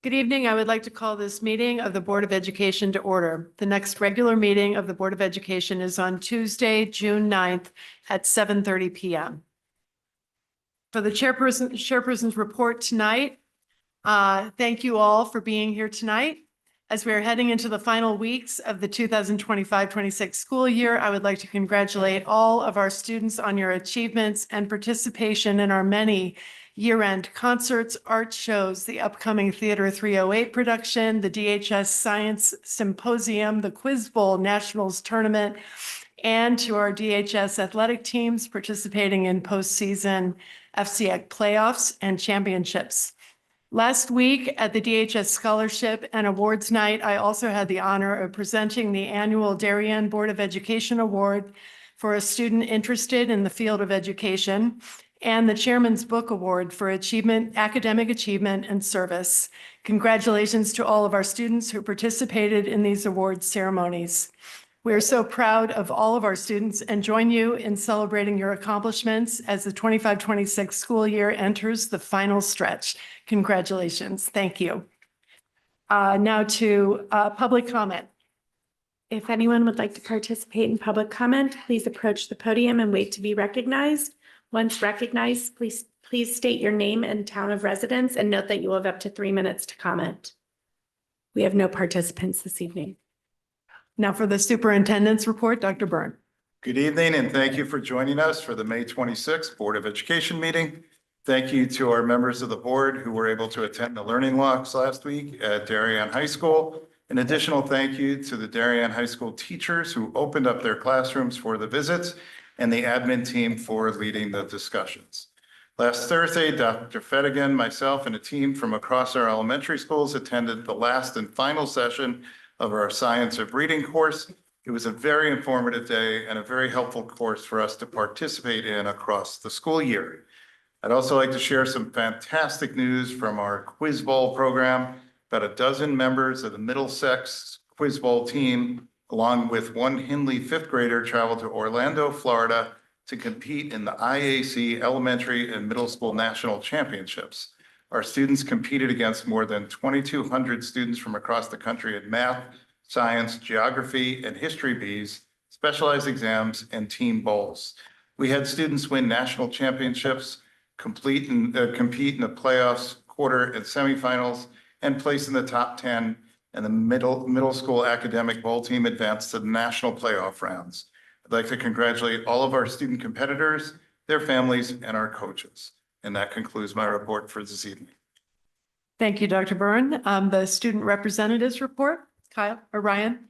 Good evening. I would like to call this meeting of the Board of Education to order. The next regular meeting of the Board of Education is on Tuesday, June 9th at 7:30 p.m. For the chairperson's report tonight, thank you all for being here tonight. As we are heading into the final weeks of the 2025-26 school year, I would like to congratulate all of our students on your achievements and participation in our many year-end concerts, art shows, the upcoming Theater 308 production, the DHS Science Symposium, the Quiz Bowl Nationals Tournament, and to our DHS athletic teams participating in postseason FCX playoffs and championships. Last week at the DHS Scholarship and Awards Night, I also had the honor of presenting the annual Darien Board of Education Award for a student interested in the field of education and the Chairman's Book Award for academic achievement and service. Congratulations to all of our students who participated in these award ceremonies. We are so proud of all of our students and join you in celebrating your accomplishments as the 25-26 school year enters the final stretch. Congratulations. Thank you. Now to public comment. If anyone would like to participate in public comment, please approach the podium and wait to be recognized. Once recognized, please state your name and town of residence and note that you will have up to 3 minutes to comment. We have no participants this evening. Now for the superintendent's report, Dr. Byrne. Good evening, and thank you for joining us for the May 26th Board of Education meeting. Thank you to our members of the board who were able to attend the Learning Walks last week at Darien High School. An additional thank you to the Darien High School teachers who opened up their classrooms for the visits and the admin team for leading the discussions. Last Thursday, Dr. Fettigan, myself, and a team from across our elementary schools attended the last and final session of our Science of Reading course. It was a very informative day and a very helpful course for us to participate in across the school year. I'd also like to share some fantastic news from our Quiz Bowl program. About a dozen members of the Middlesex Quiz Bowl team, along with one Hindley fifth grader, traveled to Orlando, Florida to compete in the IAC Elementary and Middle School National Championships. Our students competed against more than 2,200 students from across the country in math, science, geography, and history Bs, specialized exams, and team bowls. We had students win national championships, compete in the playoffs, quarter, and semifinals, and place in the top 10, and the middle school academic bowl team advanced to the national playoff rounds. I'd like to congratulate all of our student competitors, their families, and our coaches. And that concludes my report for this evening. Thank you, Dr. Byrne. The student representatives report, Kyle or Ryan?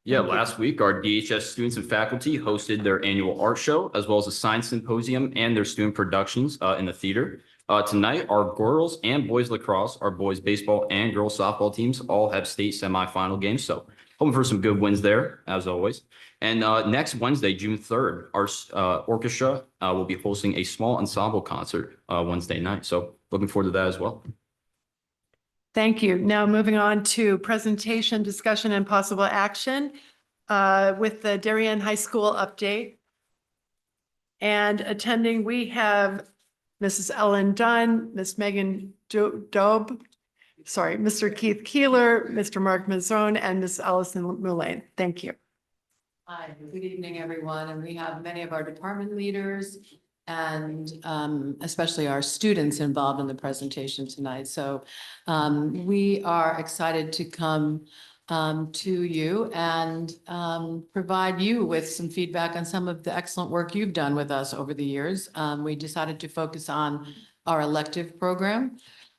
Yeah, last week, our DHS students and faculty hosted their annual art show, as well as a science symposium and their student productions in the theater. Tonight, our girls and boys lacrosse, our boys baseball and girls softball teams all have state semifinal games. So hoping for some good wins there, as always. And next Wednesday, June 3rd, our orchestra will be hosting a small ensemble concert Wednesday night. So looking forward to that as well. Thank you. Now moving on to presentation, discussion, and possible action with the Darien High School update. And attending, we have Mrs. Ellen Dunn, Ms. Megan Dobe, Mr. Keith Keeler, Mr. Mark Mazzone, and Ms. Allison Mullane. Thank you. Hi, good evening, everyone. And we have many of our department leaders and especially our students involved in the presentation tonight. So we are excited to come to you and provide you with some feedback on some of the excellent work you've done with us over the years. We decided to focus on our elective program.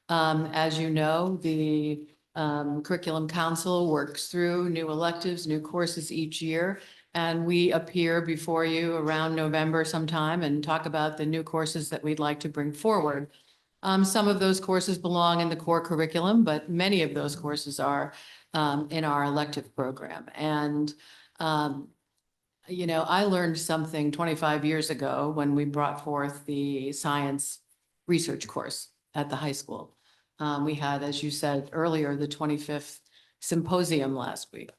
As you know, the Curriculum Council works through new electives, new courses each year. And we appear before you around November sometime and talk about the new courses that we'd like to bring forward. Some of those courses belong in the core curriculum, but many of those courses are in our elective program. And, you know, I learned something 25 years ago when we brought forth the science research course at the high school. We had, as you said earlier, the 25th symposium last week.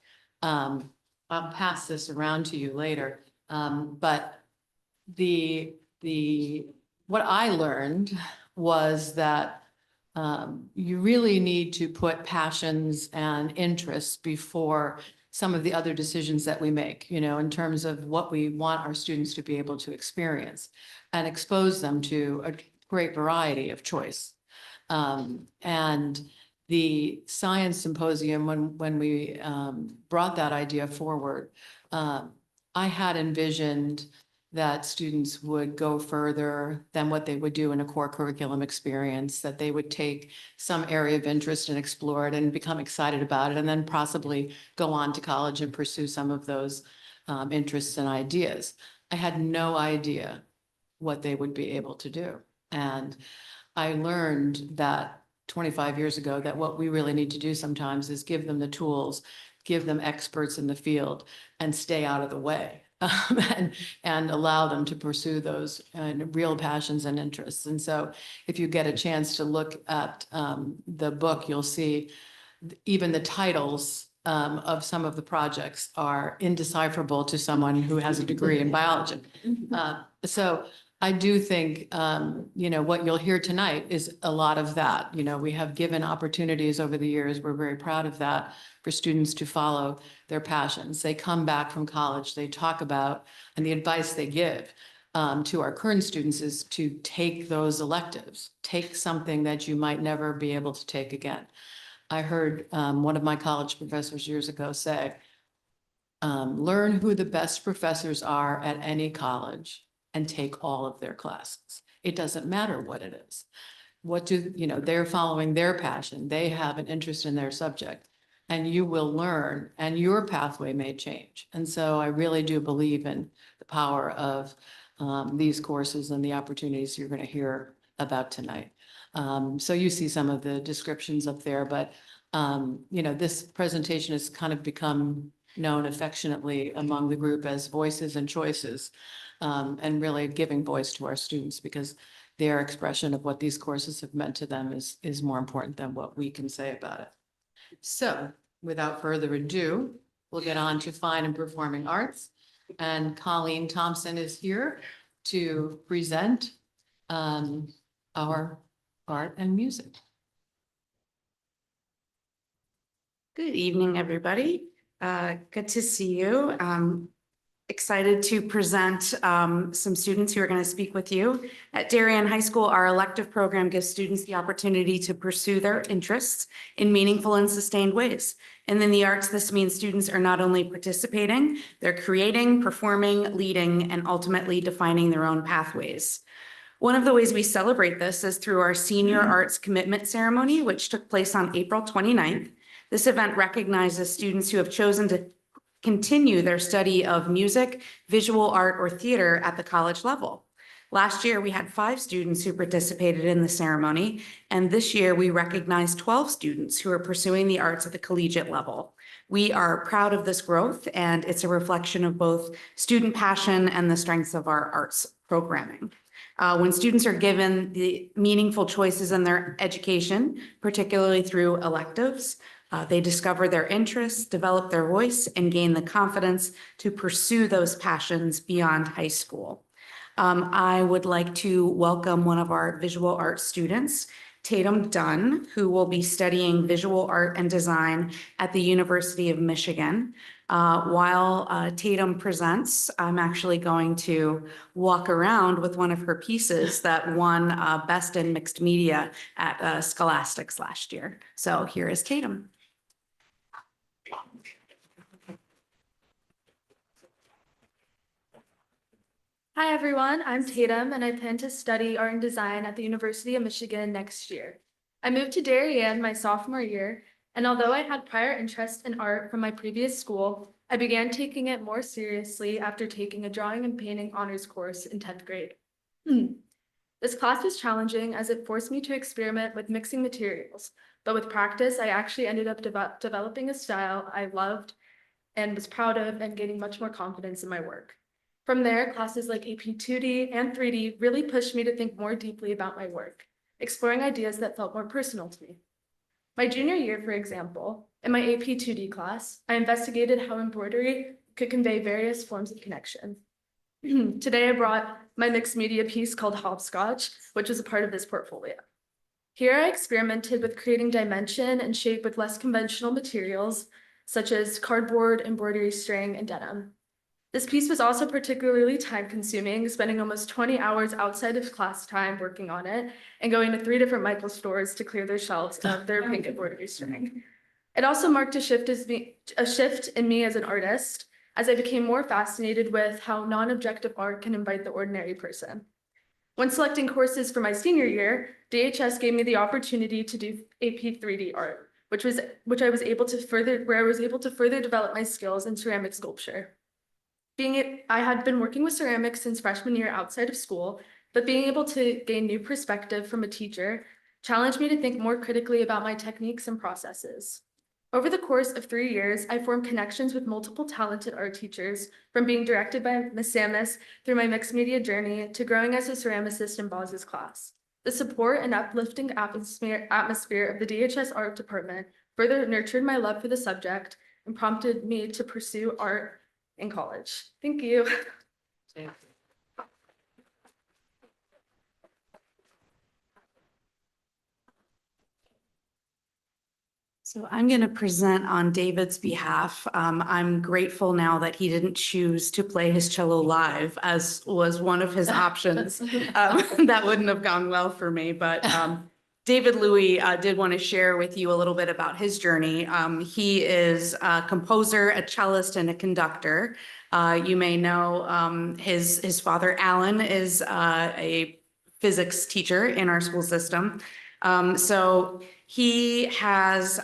I'll pass this around to you later. But what I learned was that you really need to put passions and interests before some of the other decisions that we make, you know, in terms of what we want our students to be able to experience and expose them to a great variety of choice. And the science symposium, when we brought that idea forward, I had envisioned that students would go further than what they would do in a core curriculum experience, that they would take some area of interest and explore it and become excited about it, and then possibly go on to college and pursue some of those interests and ideas. I had no idea what they would be able to do. And I learned that 25 years ago that what we really need to do sometimes is give them the tools, give them experts in the field, and stay out of the way. And allow them to pursue those real passions and interests. And so if you get a chance to look at the book, you'll see even the titles of some of the projects are indecipherable to someone who has a degree in biology. So I do think, you know, what you'll hear tonight is a lot of that. You know, we have given opportunities over the years. We're very proud of that for students to follow their passions. They come back from college, they talk about, and the advice they give to our current students is to take those electives, take something that you might never be able to take again. I heard one of my college professors years ago say, learn who the best professors are at any college and take all of their classes. It doesn't matter what it is. What do, you know, they're following their passion. They have an interest in their subject and you will learn and your pathway may change. And so I really do believe in the power of these courses and the opportunities you're going to hear about tonight. So you see some of the descriptions up there, but you know, this presentation has kind of become known affectionately among the group as Voices and Choices, and really giving voice to our students because their expression of what these courses have meant to them is more important than what we can say about it. So without further ado, we'll get on to fine and performing arts. And Colleen Thompson is here to present our art and music. Good evening, everybody. Good to see you. Excited to present some students who are going to speak with you. At Darien High School, our elective program gives students the opportunity to pursue their interests in meaningful and sustained ways. And in the arts, this means students are not only participating, they're creating, performing, leading, and ultimately defining their own pathways. One of the ways we celebrate this is through our Senior Arts Commitment Ceremony, which took place on April 29th. This event recognizes students who have chosen to continue their study of music, visual art, or theater at the college level. Last year, we had 5 students who participated in the ceremony, and this year we recognized 12 students who are pursuing the arts at the collegiate level. We are proud of this growth, and it's a reflection of both student passion and the strengths of our arts programming. When students are given the meaningful choices in their education, particularly through electives, they discover their interests, develop their voice, and gain the confidence to pursue those passions beyond high school. I would like to welcome one of our visual arts students, Tatum Dunn, who will be studying visual art and design at the University of Michigan. While Tatum presents, I'm actually going to walk around with one of her pieces that won Best in Mixed Media at Scholastics last year. So here is Tatum. Hi everyone, I'm Tatum and I plan to study art and design at the University of Michigan next year. I moved to Darien my sophomore year, and although I had prior interest in art from my previous school, I began taking it more seriously after taking a drawing and painting honors course in 10th grade. This class was challenging as it forced me to experiment with mixing materials, but with practice, I actually ended up developing a style I loved and was proud of and gaining much more confidence in my work. From there, classes like AP 2D and 3D really pushed me to think more deeply about my work, exploring ideas that felt more personal to me. My junior year, for example, in my AP 2D class, I investigated how embroidery could convey various forms of connection. Today, I brought my mixed media piece called Hopscotch, which is a part of this portfolio. Here I experimented with creating dimension and shape with less conventional materials, such as cardboard, embroidery string, and denim. This piece was also particularly time-consuming, spending almost 20 hours outside of class time working on it and going to 3 different Michaels stores to clear their shelves of their pink embroidery string. It also marked a shift in me as an artist, as I became more fascinated with how non-objective art can invite the ordinary person. When selecting courses for my senior year, DHS gave me the opportunity to do AP 3D art, where I was able to further develop my skills in ceramic sculpture. I had been working with ceramics since freshman year outside of school, but being able to gain new perspective from a teacher challenged me to think more critically about my techniques and processes. Over the course of 3 years, I formed connections with multiple talented art teachers, from being directed by Ms. Samus through my mixed media journey to growing as a ceramicist in Boz's class. The support and uplifting atmosphere of the DHS art department further nurtured my love for the subject and prompted me to pursue art in college. Thank you. So I'm going to present on David's behalf. I'm grateful now that he didn't choose to play his cello live, as was one of his options. That wouldn't have gone well for me, but David Louis did want to share with you a little bit about his journey. He is a composer, a cellist, and a conductor. You may know his father, Alan, is a physics teacher in our school system. So he has,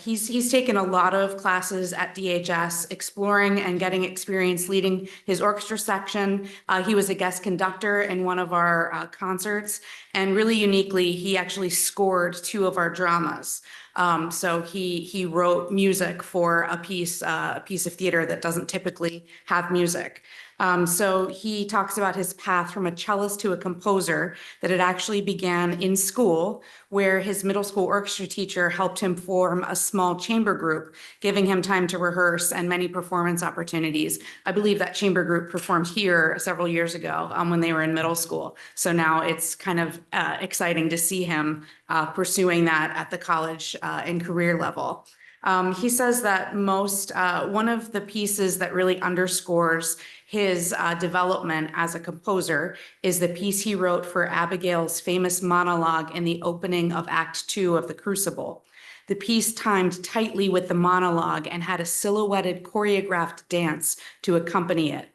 he's taken a lot of classes at DHS, exploring and getting experience leading his orchestra section. He was a guest conductor in one of our concerts, and really uniquely, he actually scored 2 of our dramas. So he wrote music for a piece of theater that doesn't typically have music. So he talks about his path from a cellist to a composer, that it actually began in school, where his middle school orchestra teacher helped him form a small chamber group, giving him time to rehearse and many performance opportunities. I believe that chamber group performed here several years ago when they were in middle school. So now it's kind of exciting to see him pursuing that at the college and career level. He says that one of the pieces that really underscores his development as a composer is the piece he wrote for Abigail's famous monologue in the opening of Act 2 of The Crucible. The piece timed tightly with the monologue and had a silhouetted choreographed dance to accompany it.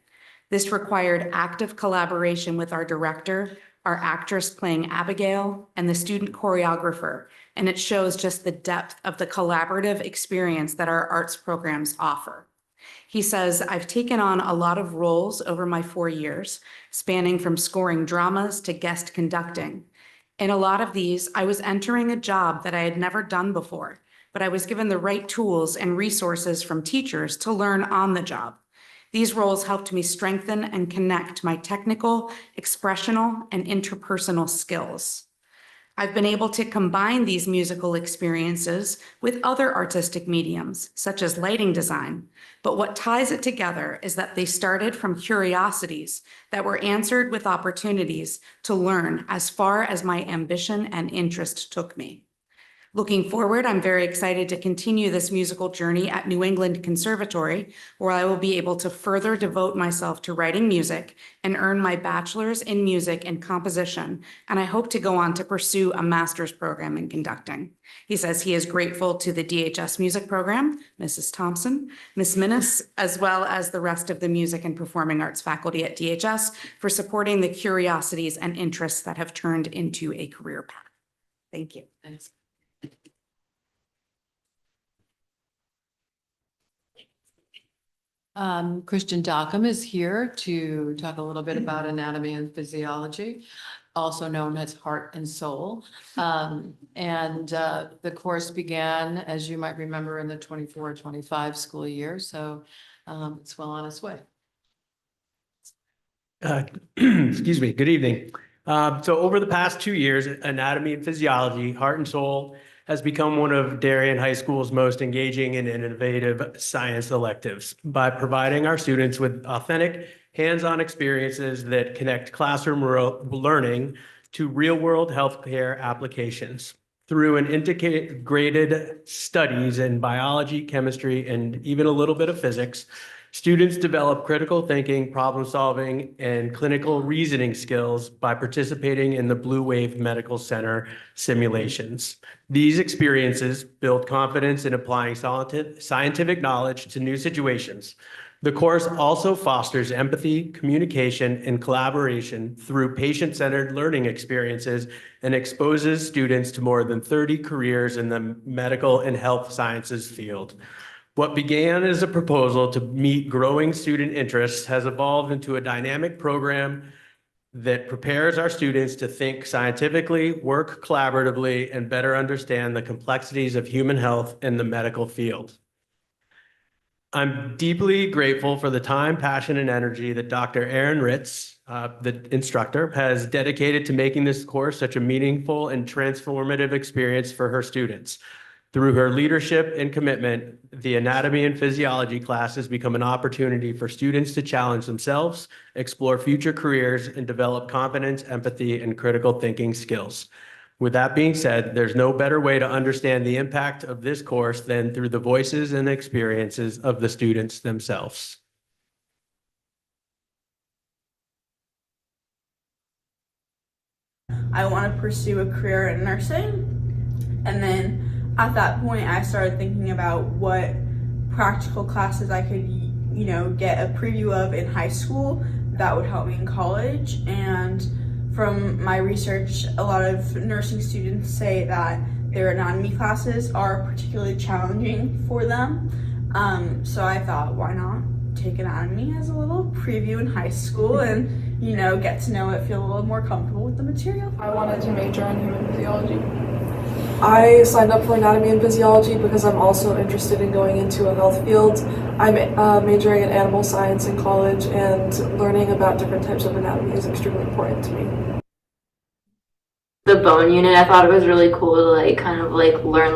This required active collaboration with our director, our actress playing Abigail, and the student choreographer, and it shows just the depth of the collaborative experience that our arts programs offer. He says, I've taken on a lot of roles over my 4 years, spanning from scoring dramas to guest conducting. In a lot of these, I was entering a job that I had never done before, but I was given the right tools and resources from teachers to learn on the job. These roles helped me strengthen and connect my technical, expressional, and interpersonal skills. I've been able to combine these musical experiences with other artistic mediums, such as lighting design. But what ties it together is that they started from curiosities that were answered with opportunities to learn as far as my ambition and interest took me. Looking forward, I'm very excited to continue this musical journey at New England Conservatory, where I will be able to further devote myself to writing music and earn my bachelor's in music and composition, and I hope to go on to pursue a master's program in conducting. He says he is grateful to the DHS music program, Mrs. Thompson, Ms. Minnis, as well as the rest of the music and performing arts faculty at DHS for supporting the curiosities and interests that have turned into a career path. Thank you. Thanks. Christian Dockham is here to talk a little bit about anatomy and physiology, also known as heart and soul. The course began, as you might remember, in the 24-25 school year. So it's well on its way. Excuse me. Good evening. So over the past 2 years, anatomy and physiology, heart and soul, has become one of Darien High School's most engaging and innovative science electives by providing our students with authentic, hands-on experiences that connect classroom learning to real-world healthcare applications. Through an integrated studies in biology, chemistry, and even a little bit of physics, students develop critical thinking, problem solving, and clinical reasoning skills by participating in the Blue Wave Medical Center simulations. These experiences build confidence in applying scientific knowledge to new situations. The course also fosters empathy, communication, and collaboration through patient-centered learning experiences and exposes students to more than 30 careers in the medical and health sciences field. What began as a proposal to meet growing student interests has evolved into a dynamic program that prepares our students to think scientifically, work collaboratively, and better understand the complexities of human health in the medical field. I'm deeply grateful for the time, passion, and energy that Dr. Erin Ritz, the instructor, has dedicated to making this course such a meaningful and transformative experience for her students. Through her leadership and commitment, the anatomy and physiology classes become an opportunity for students to challenge themselves, explore future careers, and develop confidence, empathy, and critical thinking skills. With that being said, there's no better way to understand the impact of this course than through the voices and experiences of the students themselves. I want to pursue a career in nursing, and then at that point I started thinking about what practical classes I could, get a preview of in high school that would help me in college. And from my research, a lot of nursing students say that their anatomy classes are particularly challenging for them. So I thought, why not take anatomy as a little preview in high school and, get to know it, feel a little more comfortable with the material. I wanted to major in human physiology. I signed up for anatomy and physiology because I'm also interested in going into a health field. I'm majoring in animal science in college, and learning about different types of anatomy is extremely important to me. The bone unit, I thought it was really cool to learn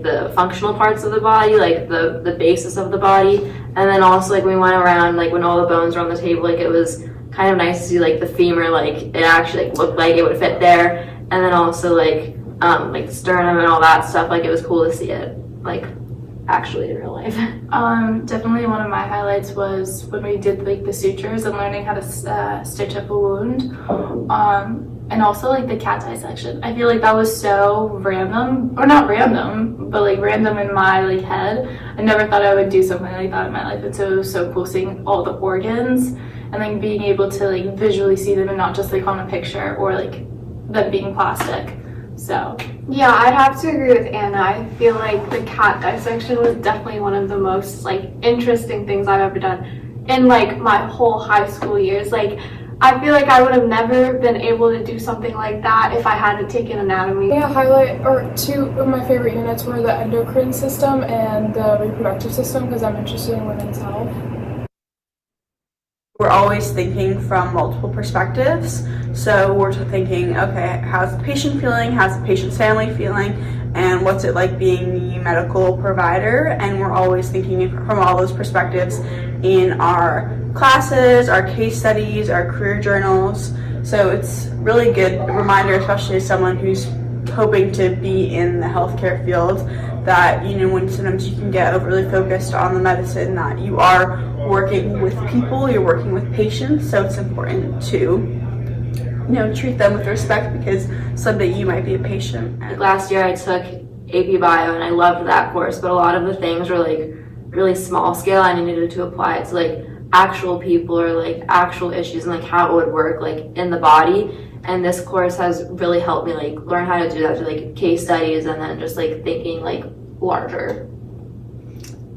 the functional parts of the body, like the basis of the body. And then also when we went around, when all the bones were on the table, it was kind of nice to see the femur, it actually looked like it would fit there. And then also the sternum and all that stuff, it was cool to see it actually in real life. Definitely one of my highlights was when we did the sutures and learning how to stitch up a wound. And also the cat dissection. I feel that was so random, or not random, but random in my head. I never thought I would do something like that in my life. And so it was so cool seeing all the organs and being able to visually see them and not just on a picture or them being plastic. So yeah, I'd have to agree with Anna. I feel the cat dissection was definitely one of the most interesting things I've ever done in my whole high school years. I feel I would have never been able to do something like that if I hadn't taken anatomy. Yeah, two of my favorite units were the endocrine system and the reproductive system because I'm interested in women's health. We're always thinking from multiple perspectives. So we're thinking, okay, how's the patient feeling? How's the patient's family feeling? And what's it like being the medical provider? And we're always thinking from all those perspectives in our classes, our case studies, our career journals. So it's really good reminder, especially as someone who's hoping to be in the healthcare field, that when sometimes you can get overly focused on the medicine, that you are working with people, you're working with patients. So it's important to treat them with respect because someday you might be a patient. Last year I took AP Bio and I loved that course, but a lot of the things were really small scale. I needed to apply it to actual people or actual issues and how it would work in the body. And this course has really helped me learn how to do that through case studies and then just thinking larger.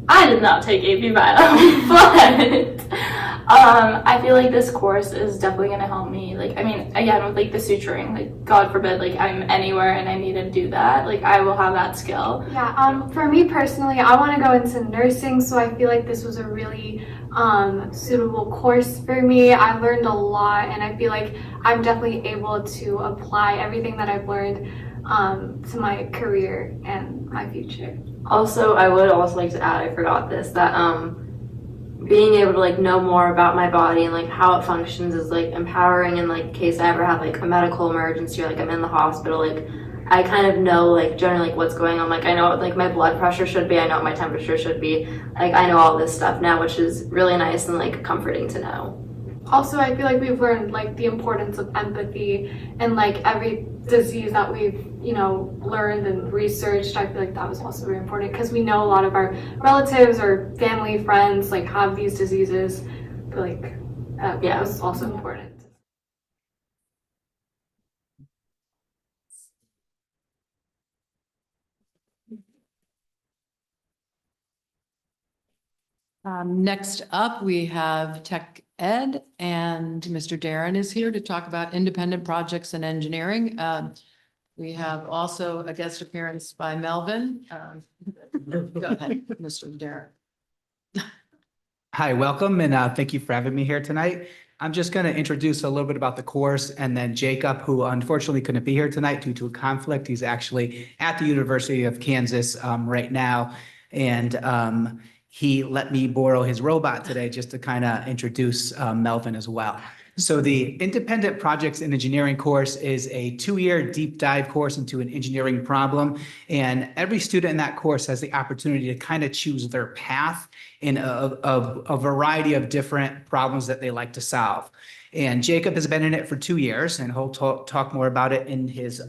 I did not take AP Bio, but I feel this course is definitely going to help me. Again, with the suturing, God forbid, I'm anywhere and I need to do that. I will have that skill. Yeah, for me personally, I want to go into nursing, so I feel this was a really suitable course for me. I learned a lot, and I feel I'm definitely able to apply everything that I've learned to my career and my future. Also, I would also like to add, I forgot this, that being able to like know more about my body and like how it functions is like empowering in like case I ever have like a medical emergency or like I'm in the hospital, like I kind of know like generally like what's going on. Like I know what like my blood pressure should be, I know what my temperature should be. Like I know all this stuff now, which is really nice and like comforting to know. Also, I feel like we've learned like the importance of empathy and like every disease that we've, you know, learned and researched. I feel like that was also very important because we know a lot of our relatives or family, friends like have these diseases. But like that was also important. Next up, we have Tech Ed, and Mr. Darren is here to talk about independent projects and engineering. We have also a guest appearance by Melvin. Go ahead, Mr. Darren. Hi, welcome, and thank you for having me here tonight. I'm just going to introduce a little bit about the course, and then Jacob, who unfortunately couldn't be here tonight due to a conflict. He's actually at the University of Kansas right now, and he let me borrow his robot today just to kind of introduce Melvin as well. So the Independent Projects and Engineering course is a 2-year deep dive course into an engineering problem. And every student in that course has the opportunity to kind of choose their path in a variety of different problems that they like to solve. And Jacob has been in it for 2 years, and he'll talk more about it in his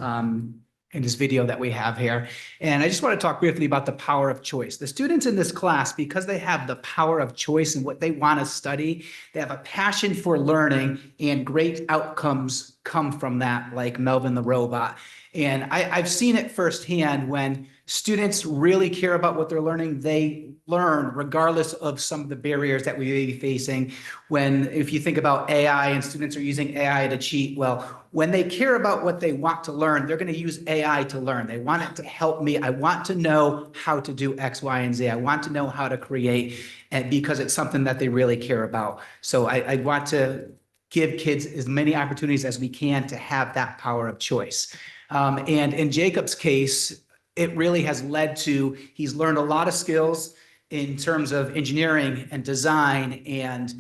video that we have here. And I just want to talk briefly about the power of choice. The students in this class, because they have the power of choice and what they want to study, they have a passion for learning, and great outcomes come from that, like Melvin the robot. And I've seen it firsthand. When students really care about what they're learning, they learn regardless of some of the barriers that we may be facing. If you think about AI and students are using AI to cheat, well, when they care about what they want to learn, they're going to use AI to learn. They want it to help me. I want to know how to do X, Y, and Z. I want to know how to create, and because it's something that they really care about. So I want to give kids as many opportunities as we can to have that power of choice. And in Jacob's case, it really has led to, he's learned a lot of skills in terms of engineering and design and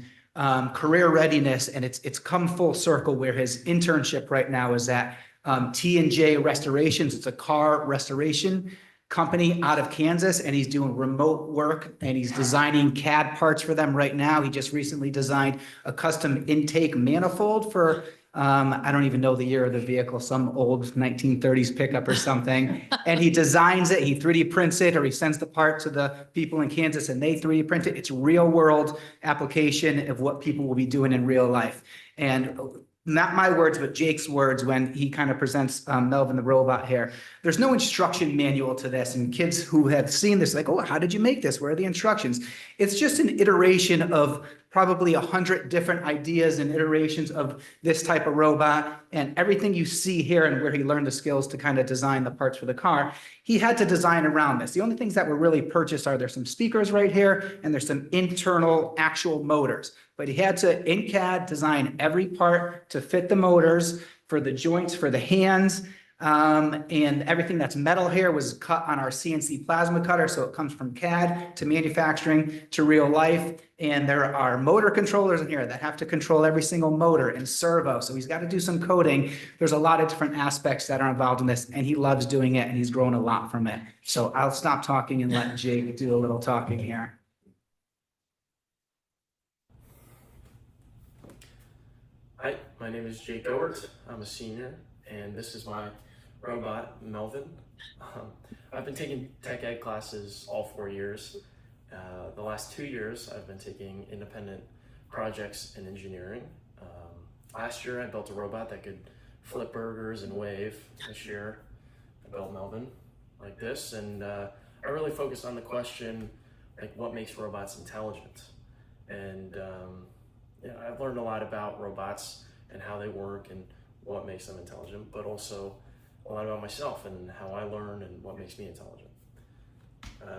career readiness. And it's come full circle where his internship right now is at T&J Restorations. It's a car restoration company out of Kansas, and he's doing remote work, and he's designing CAD parts for them right now. He just recently designed a custom intake manifold for I don't even know the year of the vehicle, some old 1930s pickup or something. And he designs it, he 3D prints it, or he sends the part to the people in Kansas and they 3D print it. It's real world application of what people will be doing in real life. And not my words, but Jake's words when he kind of presents Melvin the robot here. There's no instruction manual to this, and kids who have seen this like, oh, how did you make this? Where are the instructions? It's just an iteration of probably 100 different ideas and iterations of this type of robot, and everything you see here and where he learned the skills to kind of design the parts for the car, he had to design around this. The only things that were really purchased are there's some speakers right here, and there's some internal actual motors. But he had to, in CAD, design every part to fit the motors for the joints, for the hands, and everything that's metal here was cut on our CNC plasma cutter. So it comes from CAD to manufacturing to real life. And there are motor controllers in here that have to control every single motor and servo. So he's got to do some coding. There's a lot of different aspects that are involved in this, and he loves doing it, and he's grown a lot from it. So I'll stop talking and let Jake do a little talking here. Hi, my name is Jake Gilbert. I'm a senior, and this is my robot, Melvin. I've been taking tech ed classes all 4 years. The last 2 years, I've been taking independent projects in engineering. Last year, I built a robot that could flip burgers and wave. This year, I built Melvin like this, and I really focused on the question, like, what makes robots intelligent? And I've learned a lot about robots and how they work and what makes them intelligent, but also a lot about myself and how I learn and what makes me intelligent.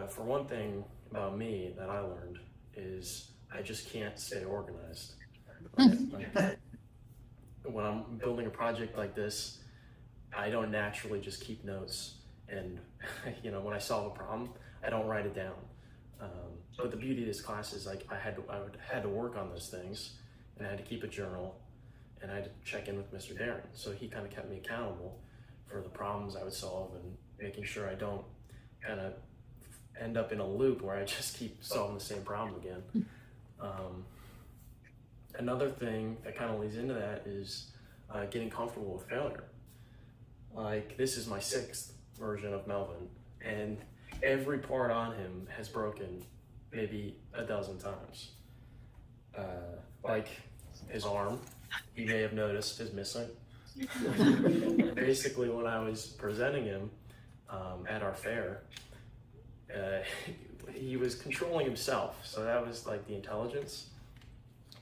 For one thing about me that I learned is I just can't stay organized. When I'm building a project like this, I don't naturally just keep notes. And when I solve a problem, I don't write it down. But the beauty of this class is like I had to work on those things, and I had to keep a journal, and I had to check in with Mr. Darren. So he kind of kept me accountable for the problems I would solve and making sure I don't kind of end up in a loop where I just keep solving the same problem again. Another thing that kind of leads into that is getting comfortable with failure. Like, this is my 6th version of Melvin, and every part on him has broken maybe a dozen times. Like his arm, you may have noticed, is missing. Basically, when I was presenting him at our fair, he was controlling himself, so that was like the intelligence.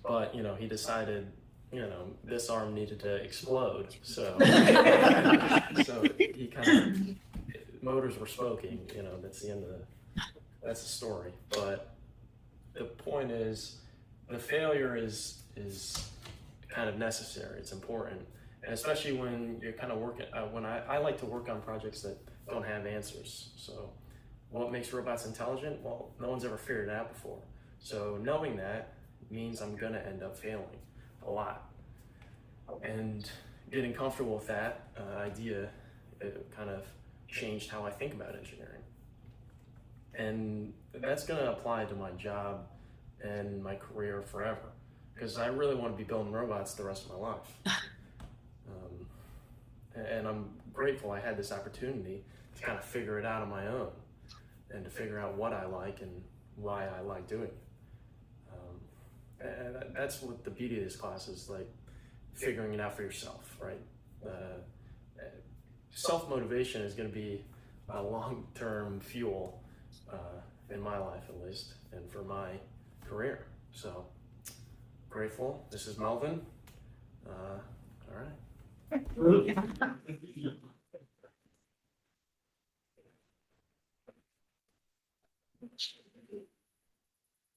But, you know, he decided, you know, this arm needed to explode, so so he kind of, motors were smoking, you know, that's the end of that's the story. But the point is, the failure is kind of necessary, it's important. And especially when you're kind of working, when I like to work on projects that don't have answers. So what makes robots intelligent? Well, no one's ever figured it out before. So knowing that means I'm gonna end up failing a lot. And getting comfortable with that idea, it kind of changed how I think about engineering. And that's gonna apply to my job and my career forever, because I really want to be building robots the rest of my life. And I'm grateful I had this opportunity to kind of figure it out on my own and to figure out what I like and why I like doing it. And that's what the beauty of this class is, like figuring it out for yourself, right? Self-motivation is going to be a long-term fuel in my life, at least, and for my career. So grateful. This is Melvin. All right.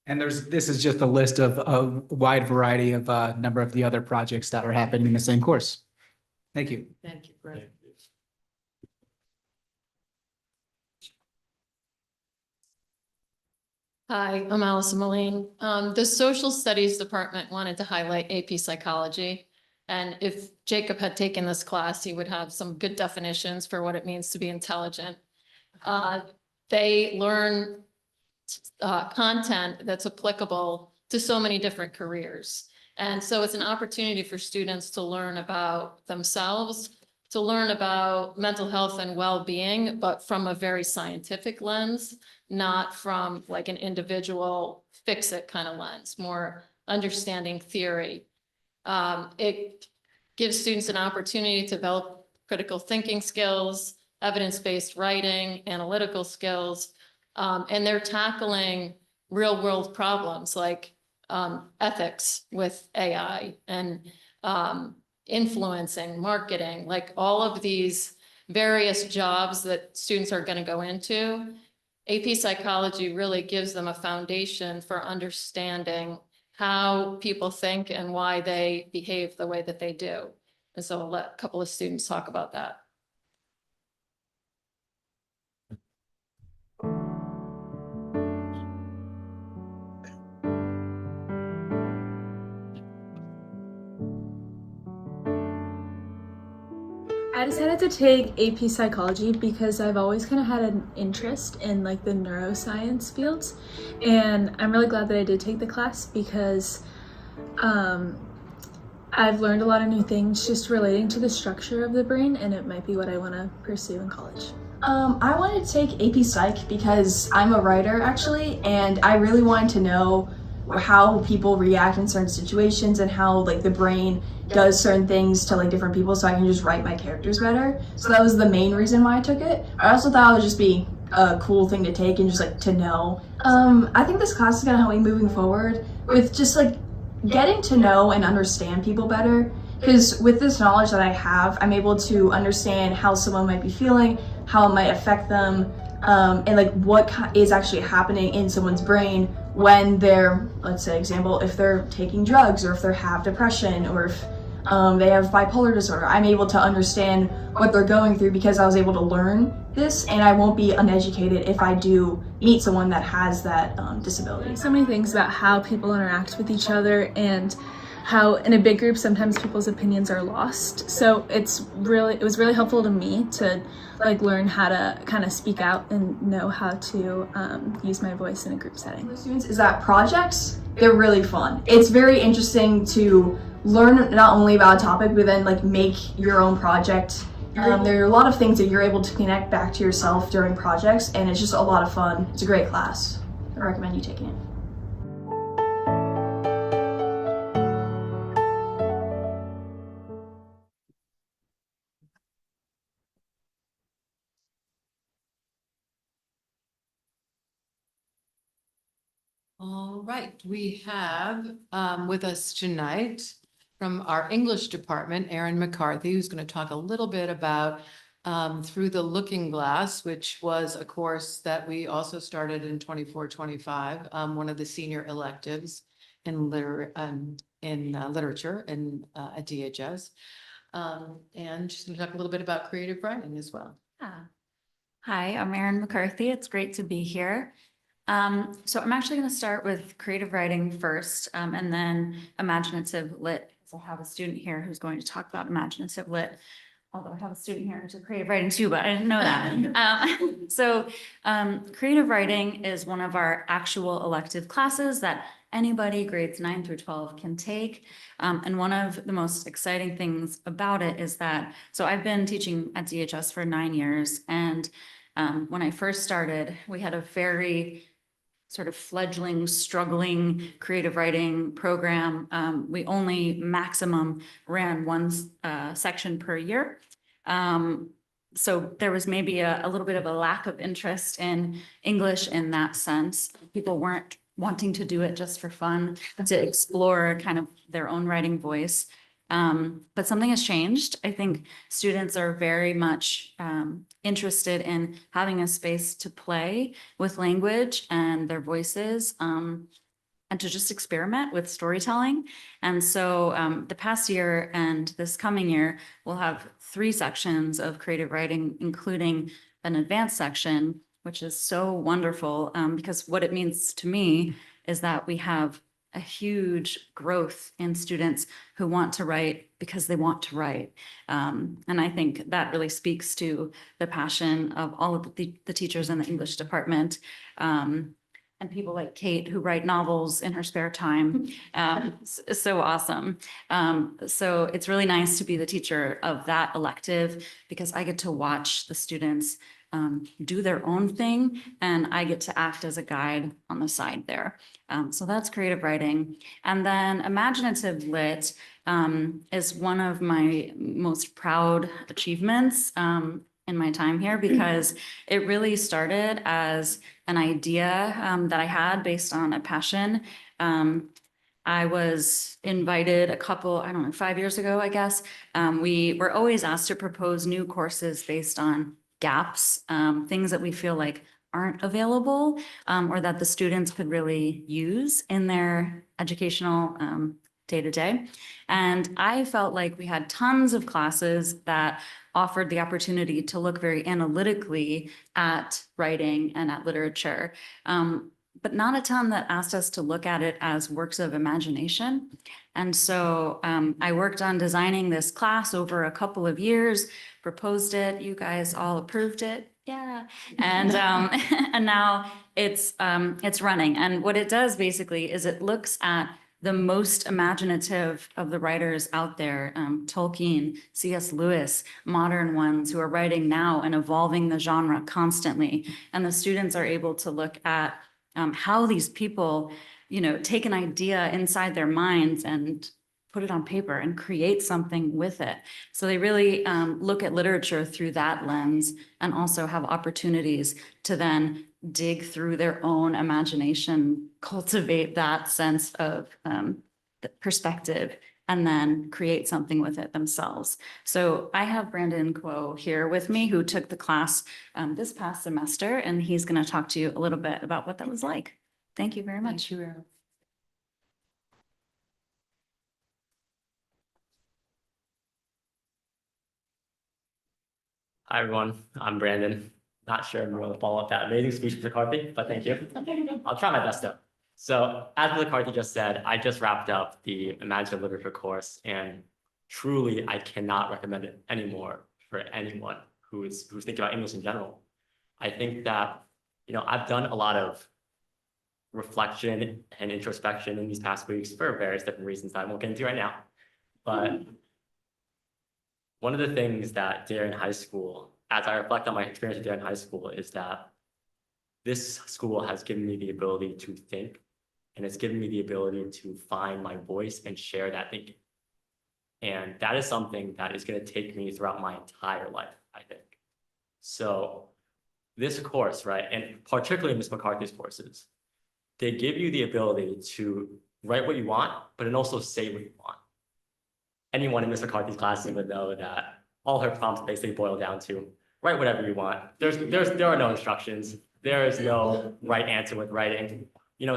And this is just a list of a wide variety of a number of the other projects that are happening in the same course. Thank you. Thank you, Brett. Hi, I'm Allison Moline. The Social Studies Department wanted to highlight AP Psychology. And if Jacob had taken this class, he would have some good definitions for what it means to be intelligent. They learn content that's applicable to so many different careers. And so it's an opportunity for students to learn about themselves, to learn about mental health and well-being, but from a very scientific lens, not from like an individual fix-it kind of lens, more understanding theory. It gives students an opportunity to develop critical thinking skills, evidence-based writing, analytical skills, and they're tackling real-world problems like ethics with AI and influencing, marketing, like all of these various jobs that students are going to go into. AP Psychology really gives them a foundation for understanding how people think and why they behave the way that they do. And so I'll let a couple of students talk about that. I decided to take AP Psychology because I've always kind of had an interest in like the neuroscience fields, and I'm really glad that I did take the class because I've learned a lot of new things just relating to the structure of the brain, and it might be what I want to pursue in college. I wanted to take AP Psych because I'm a writer actually, and I really wanted to know how people react in certain situations and how like the brain does certain things to like different people, so I can just write my characters better. So that was the main reason why I took it. I also thought it would just be a cool thing to take and just like to know. I think this class is gonna help me moving forward with just like getting to know and understand people better, because with this knowledge that I have, I'm able to understand how someone might be feeling, how it might affect them, and like what is actually happening in someone's brain when they're, let's say example, if they're taking drugs or if they have depression or if they have bipolar disorder. I'm able to understand what they're going through because I was able to learn this, and I won't be uneducated if I do meet someone that has that disability. So many things about how people interact with each other and how in a big group sometimes people's opinions are lost. So it was really helpful to me to like learn how to kind of speak out and know how to use my voice in a group setting. Students is that projects, they're really fun. It's very interesting to learn not only about a topic, but then like make your own project. There are a lot of things that you're able to connect back to yourself during projects, and it's just a lot of fun. It's a great class. I recommend you taking it. All right, we have with us tonight from our English department, Erin McCarthy, who's going to talk a little bit about Through the Looking Glass, which was a course that we also started in 24-25, one of the senior electives in literature and at DHS. And she's going to talk a little bit about creative writing as well. Hi, I'm Erin McCarthy. It's great to be here. So I'm actually going to start with creative writing first, and then imaginative lit. So I have a student here who's going to talk about imaginative lit, although I have a student here who's creative writing too, but I didn't know that. Creative writing is one of our actual elective classes that anybody grades 9 through 12 can take. And one of the most exciting things about it is that, so I've been teaching at DHS for 9 years, and when I first started, we had a very sort of fledgling, struggling creative writing program. We only maximum ran one section per year. So there was maybe a little bit of a lack of interest in English in that sense. People weren't wanting to do it just for fun, to explore kind of their own writing voice. But something has changed. I think students are very much interested in having a space to play with language and their voices, and to just experiment with storytelling. And so the past year and this coming year, we'll have 3 sections of creative writing, including an advanced section, which is so wonderful, because what it means to me is that we have a huge growth in students who want to write because they want to write. And I think that really speaks to the passion of all of the teachers in the English department, and people like Kate who write novels in her spare time. So awesome. So it's really nice to be the teacher of that elective because I get to watch the students do their own thing, and I get to act as a guide on the side there. So that's creative writing. And then imaginative lit is one of my most proud achievements in my time here, because it really started as an idea that I had based on a passion. I was invited a couple, I don't know, 5 years ago, I guess. We were always asked to propose new courses based on gaps, things that we feel like aren't available, or that the students could really use in their educational day-to-day. And I felt like we had tons of classes that offered the opportunity to look very analytically at writing and at literature, but not a ton that asked us to look at it as works of imagination. And so I worked on designing this class over a couple of years, proposed it, you guys all approved it. Yeah. And and now it's running. And what it does basically is it looks at the most imaginative of the writers out there, Tolkien, C.S. Lewis, modern ones who are writing now and evolving the genre constantly. And the students are able to look at how these people, take an idea inside their minds and put it on paper and create something with it. So they really look at literature through that lens, and also have opportunities to then dig through their own imagination, cultivate that sense of perspective, and then create something with it themselves. So I have Brandon Kuo here with me, who took the class this past semester, and he's going to talk to you a little bit about what that was like. Thank you very much. Thank you. Hi, everyone. I'm Brandon. Not sure if you want to follow up that amazing speech, Mr. McCarthy, but thank you. I'll try my best though. So as Mr. McCarthy just said, I just wrapped up the Imaginative Literature course, and truly I cannot recommend it anymore for anyone who's thinking about English in general. I think that, I've done a lot of reflection and introspection in these past weeks for various different reasons that I won't get into right now. But one of the things that Darien High School, as I reflect on my experience at Darien High School, is that this school has given me the ability to think, and it's given me the ability to find my voice and share that thinking. And that is something that is going to take me throughout my entire life, I think. So this course, right, and particularly Ms. McCarthy's courses, they give you the ability to write what you want, but then also say what you want. Anyone in Ms. McCarthy's classes would know that all her prompts basically boil down to write whatever you want. There are no instructions. There is no right answer with writing.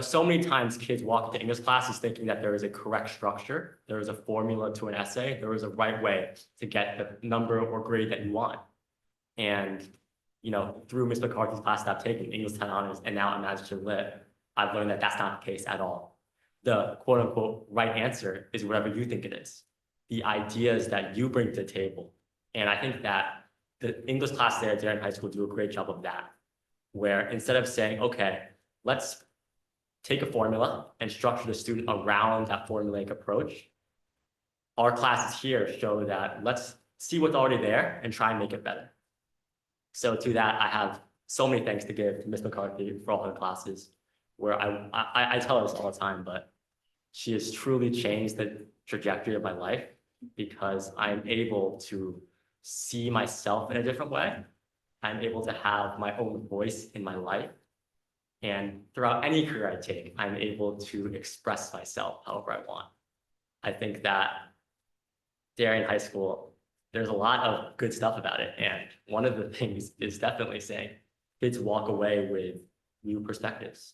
So many times kids walk into English classes thinking that there is a correct structure, there is a formula to an essay, there is a right way to get the number or grade that you want. And, through Ms. McCarthy's class that I've taken, English 10 Honors, and now Imaginative Lit, I've learned that that's not the case at all. The quote unquote right answer is whatever you think it is. The ideas that you bring to the table. And I think that the English classes there at Darien High School do a great job of that, where instead of saying, okay, let's take a formula and structure the student around that formulaic approach, our classes here show that let's see what's already there and try and make it better. So to that, I have so many thanks to give to Ms. McCarthy for all her classes, where I tell her this all the time, but she has truly changed the trajectory of my life, because I'm able to see myself in a different way. I'm able to have my own voice in my life. And throughout any career I take, I'm able to express myself however I want. I think that Darien High School, there's a lot of good stuff about it. And one of the things is definitely saying kids walk away with new perspectives.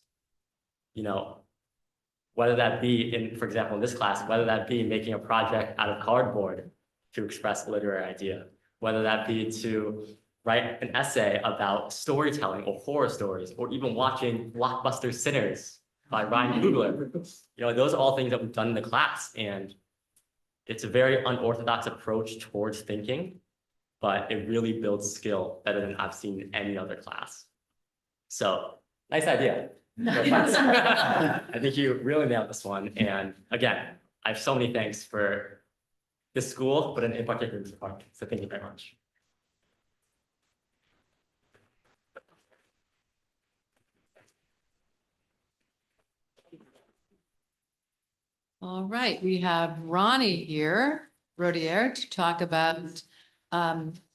Whether that be for example, in this class, whether that be making a project out of cardboard to express a literary idea, whether that be to write an essay about storytelling or horror stories, or even watching Blockbuster Sinners by Ryan Coogler. Those are all things that we've done in the class, and it's a very unorthodox approach towards thinking, but it really builds skill better than I've seen in any other class. So, nice idea. I think you really nailed this one. And again, I have so many thanks for this school, but in particular, Mr. Park. So thank you very much. All right, we have Ronnie here, Rodier, to talk about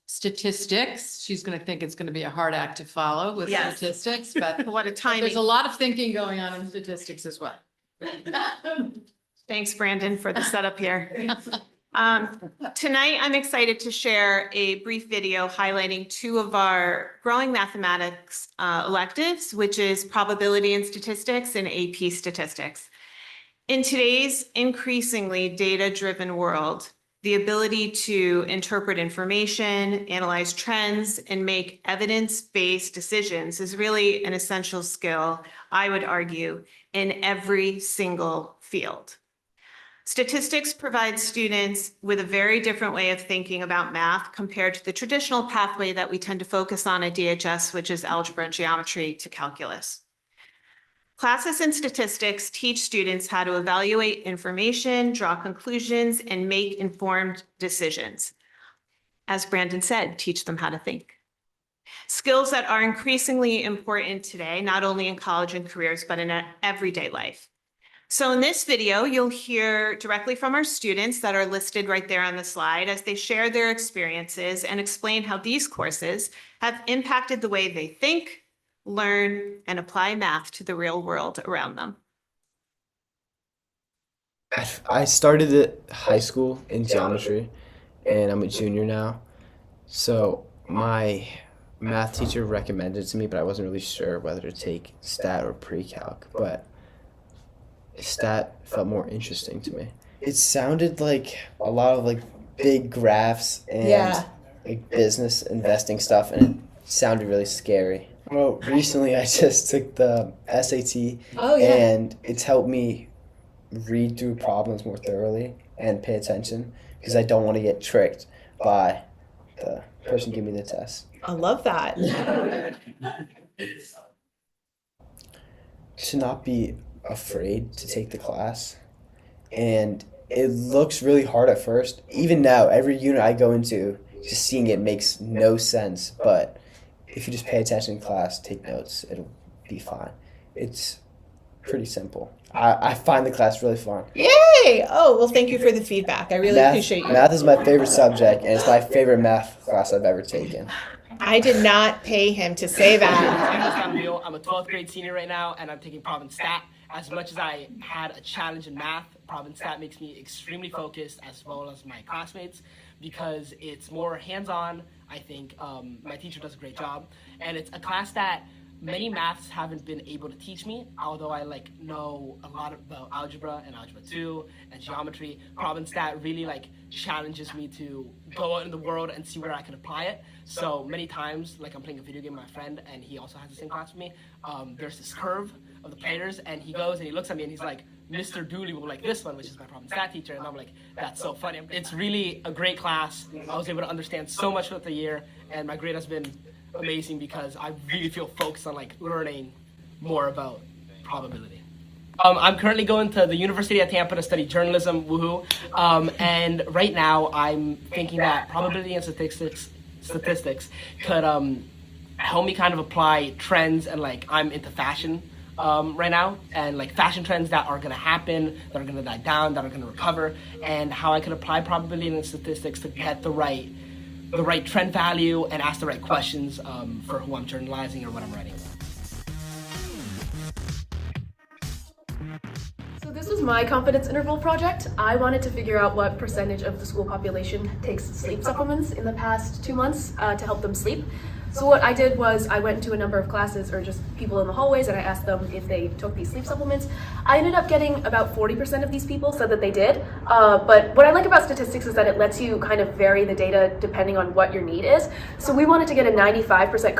statistics. She's going to think it's going to be a hard act to follow with Yes. statistics, but What a timing. there's a lot of thinking going on in statistics as well. Thanks, Brandon, for the setup here. Tonight, I'm excited to share a brief video highlighting two of our growing mathematics electives, which is probability and statistics and AP statistics. In today's increasingly data-driven world, the ability to interpret information, analyze trends, and make evidence-based decisions is really an essential skill, I would argue, in every single field. Statistics provides students with a very different way of thinking about math compared to the traditional pathway that we tend to focus on at DHS, which is algebra and geometry to calculus. Classes in statistics teach students how to evaluate information, draw conclusions, and make informed decisions. As Brandon said, teach them how to think. Skills that are increasingly important today, not only in college and careers, but in everyday life. So in this video, you'll hear directly from our students that are listed right there on the slide as they share their experiences and explain how these courses have impacted the way they think, learn, and apply math to the real world around them. I started at high school in geometry, and I'm a junior now. So my math teacher recommended it to me, but I wasn't really sure whether to take stat or pre-calc, but stat felt more interesting to me. It sounded like a lot of big graphs and like business investing stuff, and it sounded really scary. Well, recently I just took the SAT, and it's helped me read through problems more thoroughly and pay attention because I don't want to get tricked by the person giving me the test. I love that. To not be afraid to take the class, and it looks really hard at first. Even now, every unit I go into, just seeing it makes no sense, but if you just pay attention in class, take notes, it'll be fine. It's pretty simple. I find the class really fun. Yay! Oh, well, thank you for the feedback. I really appreciate you. Math is my favorite subject, and it's my favorite math class I've ever taken. I did not pay him to say that. I'm a 12th grade senior right now, and I'm taking Prob and Stat. As much as I had a challenge in math, Prob and Stat makes me extremely focused, as well as my classmates, because it's more hands-on. I think my teacher does a great job, and it's a class that many maths haven't been able to teach me, although I know a lot about algebra and algebra 2 and geometry. Prob and Stat really challenges me to go out in the world and see where I can apply it. So many times, I'm playing a video game with my friend, and he also has the same class with me. There's this curve of the players, and he goes and he looks at me and he's like, Mr. Dooley will like this one, which is my Prob and Stat teacher, and I'm like, that's so funny. It's really a great class. I was able to understand so much throughout the year, and my grade has been amazing because I really feel focused on learning more about probability. I'm currently going to the University of Tampa to study journalism, woohoo. And right now I'm thinking that probability and statistics could help me kind of apply trends, and I'm into fashion right now, and fashion trends that are going to happen, that are going to die down, that are going to recover, and how I could apply probability and statistics to get the right trend value and ask the right questions for who I'm journalizing or what I'm writing. So this was my confidence interval project. I wanted to figure out what percentage of the school population takes sleep supplements in the past 2 months to help them sleep. So what I did was I went to a number of classes, or just people in the hallways, and I asked them if they took these sleep supplements. I ended up getting about 40% of these people said that they did. But what I like about statistics is that it lets you kind of vary the data depending on what your need is. So we wanted to get a 95%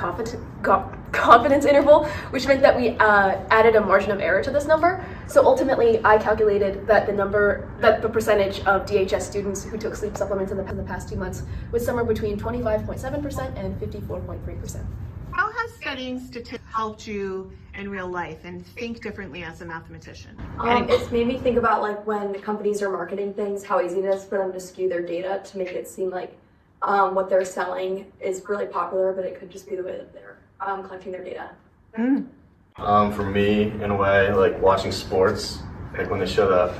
confidence interval, which meant that we added a margin of error to this number. So ultimately, I calculated that the percentage of DHS students who took sleep supplements in the past 2 months was somewhere between 25.7% and 54.3%. How has studying statistics helped you in real life and think differently as a mathematician? It's made me think about when companies are marketing things, how easy it is for them to skew their data to make it seem like what they're selling is really popular, but it could just be the way that they're collecting their data. For me, in a way, watching sports, when they show the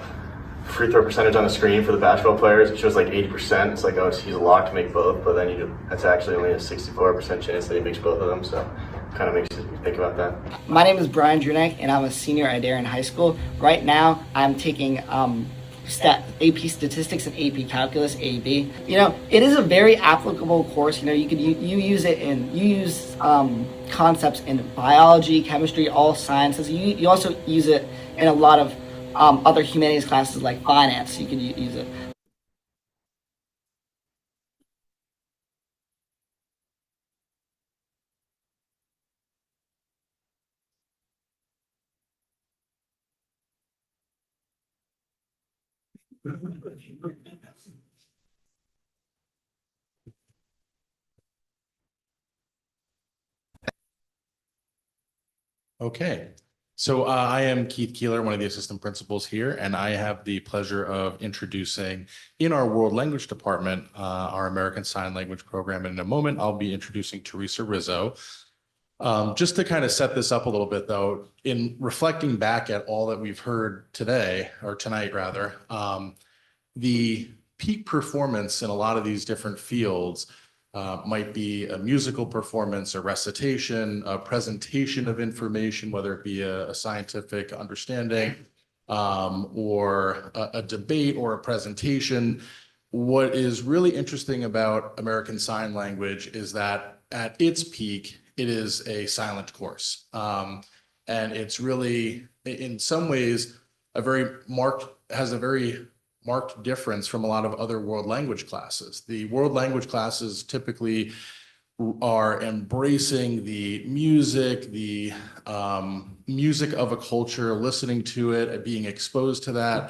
free throw percentage on the screen for the basketball players, it shows 80%. It's oh, he's a lock to make both, but then it's actually only a 64% chance that he makes both of them. So it kind of makes you think about that. My name is Brian Drunek, and I'm a senior at Darien High School. Right now, I'm taking AP Statistics and AP Calculus, AB. It is a very applicable course. You use concepts in biology, chemistry, all sciences. You also use it in a lot of other humanities classes like finance. You can use it. Okay, so I am Keith Keeler, one of the assistant principals here, and I have the pleasure of introducing in our World Language Department, our American Sign Language program. And in a moment, I'll be introducing Teresa Rizzo. Just to kind of set this up a little bit though, in reflecting back at all that we've heard today, or tonight rather, the peak performance in a lot of these different fields might be a musical performance, a recitation, a presentation of information, whether it be a scientific understanding or a debate or a presentation. What is really interesting about American Sign Language is that at its peak, it is a silent course. And it's really, in some ways, has a very marked difference from a lot of other world language classes. The world language classes typically are embracing the music, music of a culture, listening to it, being exposed to that.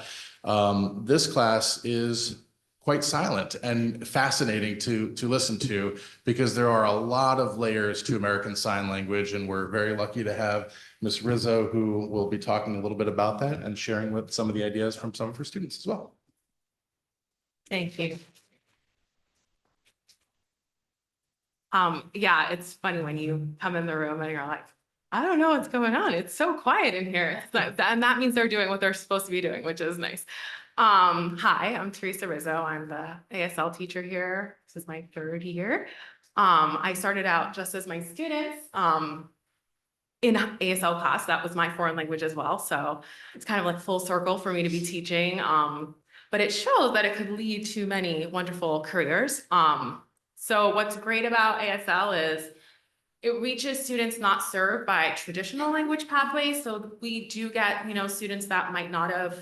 This class is quite silent and fascinating to listen to, because there are a lot of layers to American Sign Language, and we're very lucky to have Ms. Rizzo, who will be talking a little bit about that and sharing with some of the ideas from some of her students as well. Thank you. Yeah, it's funny when you come in the room and you're like, I don't know what's going on. It's so quiet in here. And that means they're doing what they're supposed to be doing, which is nice. Hi, I'm Teresa Rizzo. I'm the ASL teacher here. This is my 3rd year. I started out just as my students in ASL class. That was my foreign language as well. So it's kind of like full circle for me to be teaching. But it shows that it could lead to many wonderful careers. So what's great about ASL is it reaches students not served by traditional language pathways. So we do get, students that might not have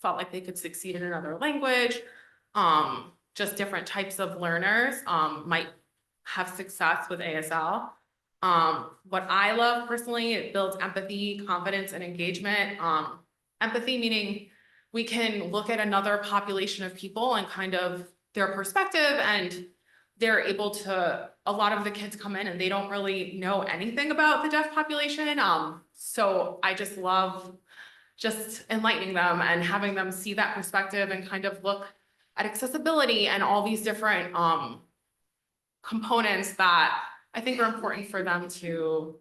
felt like they could succeed in another language. Just different types of learners might have success with ASL. What I love personally, it builds empathy, confidence, and engagement. Empathy meaning we can look at another population of people and kind of their perspective, and they're able to, a lot of the kids come in and they don't really know anything about the deaf population. So I just love just enlightening them and having them see that perspective and kind of look at accessibility and all these different components that I think are important for them to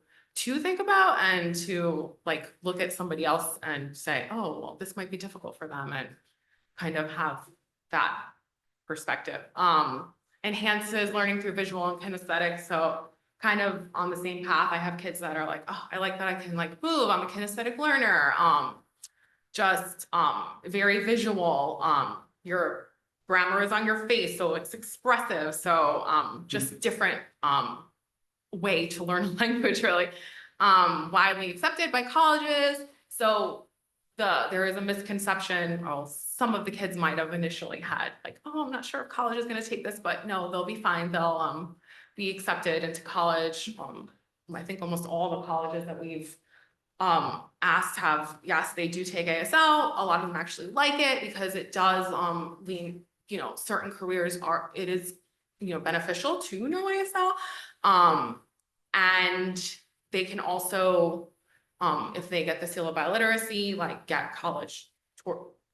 think about, and to like look at somebody else and say, oh, well, this might be difficult for them, and kind of have that perspective. Enhances learning through visual and kinesthetic. So kind of on the same path, I have kids that are like, oh, I like that I can like move. I'm a kinesthetic learner. Just very visual. Your grammar is on your face, so it's expressive. So just different way to learn a language, really. Widely accepted by colleges. So there is a misconception, or some of the kids might have initially had like, oh, I'm not sure if college is going to take this, but no, they'll be fine. They'll be accepted into college. I think almost all the colleges that we've asked have, yes, they do take ASL. A lot of them actually like it because it does lean, certain careers it is, beneficial to know ASL. And they can also, if they get the seal of biliteracy, like get college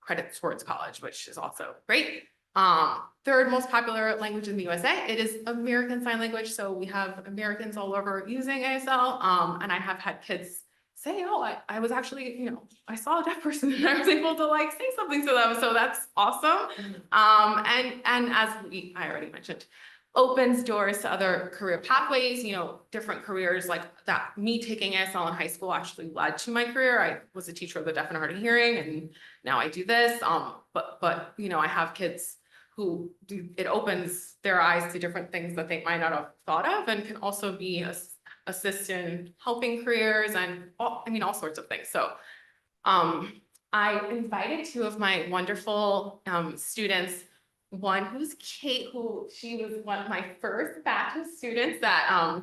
credit towards college, which is also great. 3rd most popular language in the USA. It is American Sign Language. So we have Americans all over using ASL. And I have had kids say, oh, I was actually, I saw a deaf person and I was able to like say something to them. So that's awesome. And as I already mentioned, opens doors to other career pathways, different careers like that. Me taking ASL in high school actually led to my career. I was a teacher of the deaf and hard of hearing, and now I do this. But I have kids who it opens their eyes to different things that they might not have thought of, and can also be assist in helping careers and all sorts of things. So I invited 2 of my wonderful students. One who's Kate, she was one of my first batch of students that,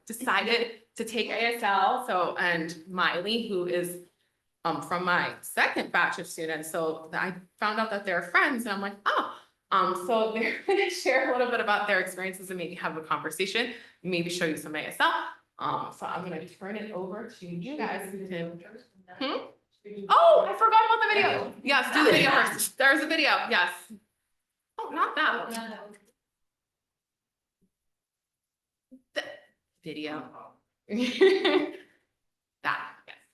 decided to take ASL. So, and Miley, who is from my 2nd batch of students. So I found out that they're friends, and I'm like, oh, so they're going to share a little bit about their experiences and maybe have a conversation, maybe show you some ASL. So I'm going to turn it over to you guys. Oh, I forgot about the video. Yes, do the video first. There's a video. Yes. Oh, not that one. The video. That, yes.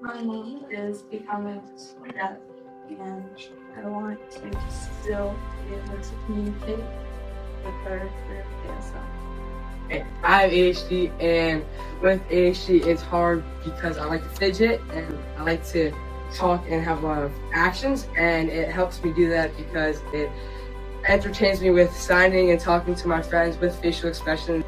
My name is becoming deaf, and I want to still be able to communicate with her through ASL. I have ADHD, and with ADHD, it's hard because I like to fidget and I like to talk and have a lot of actions, and it helps me do that because it entertains me with signing and talking to my friends with facial expression.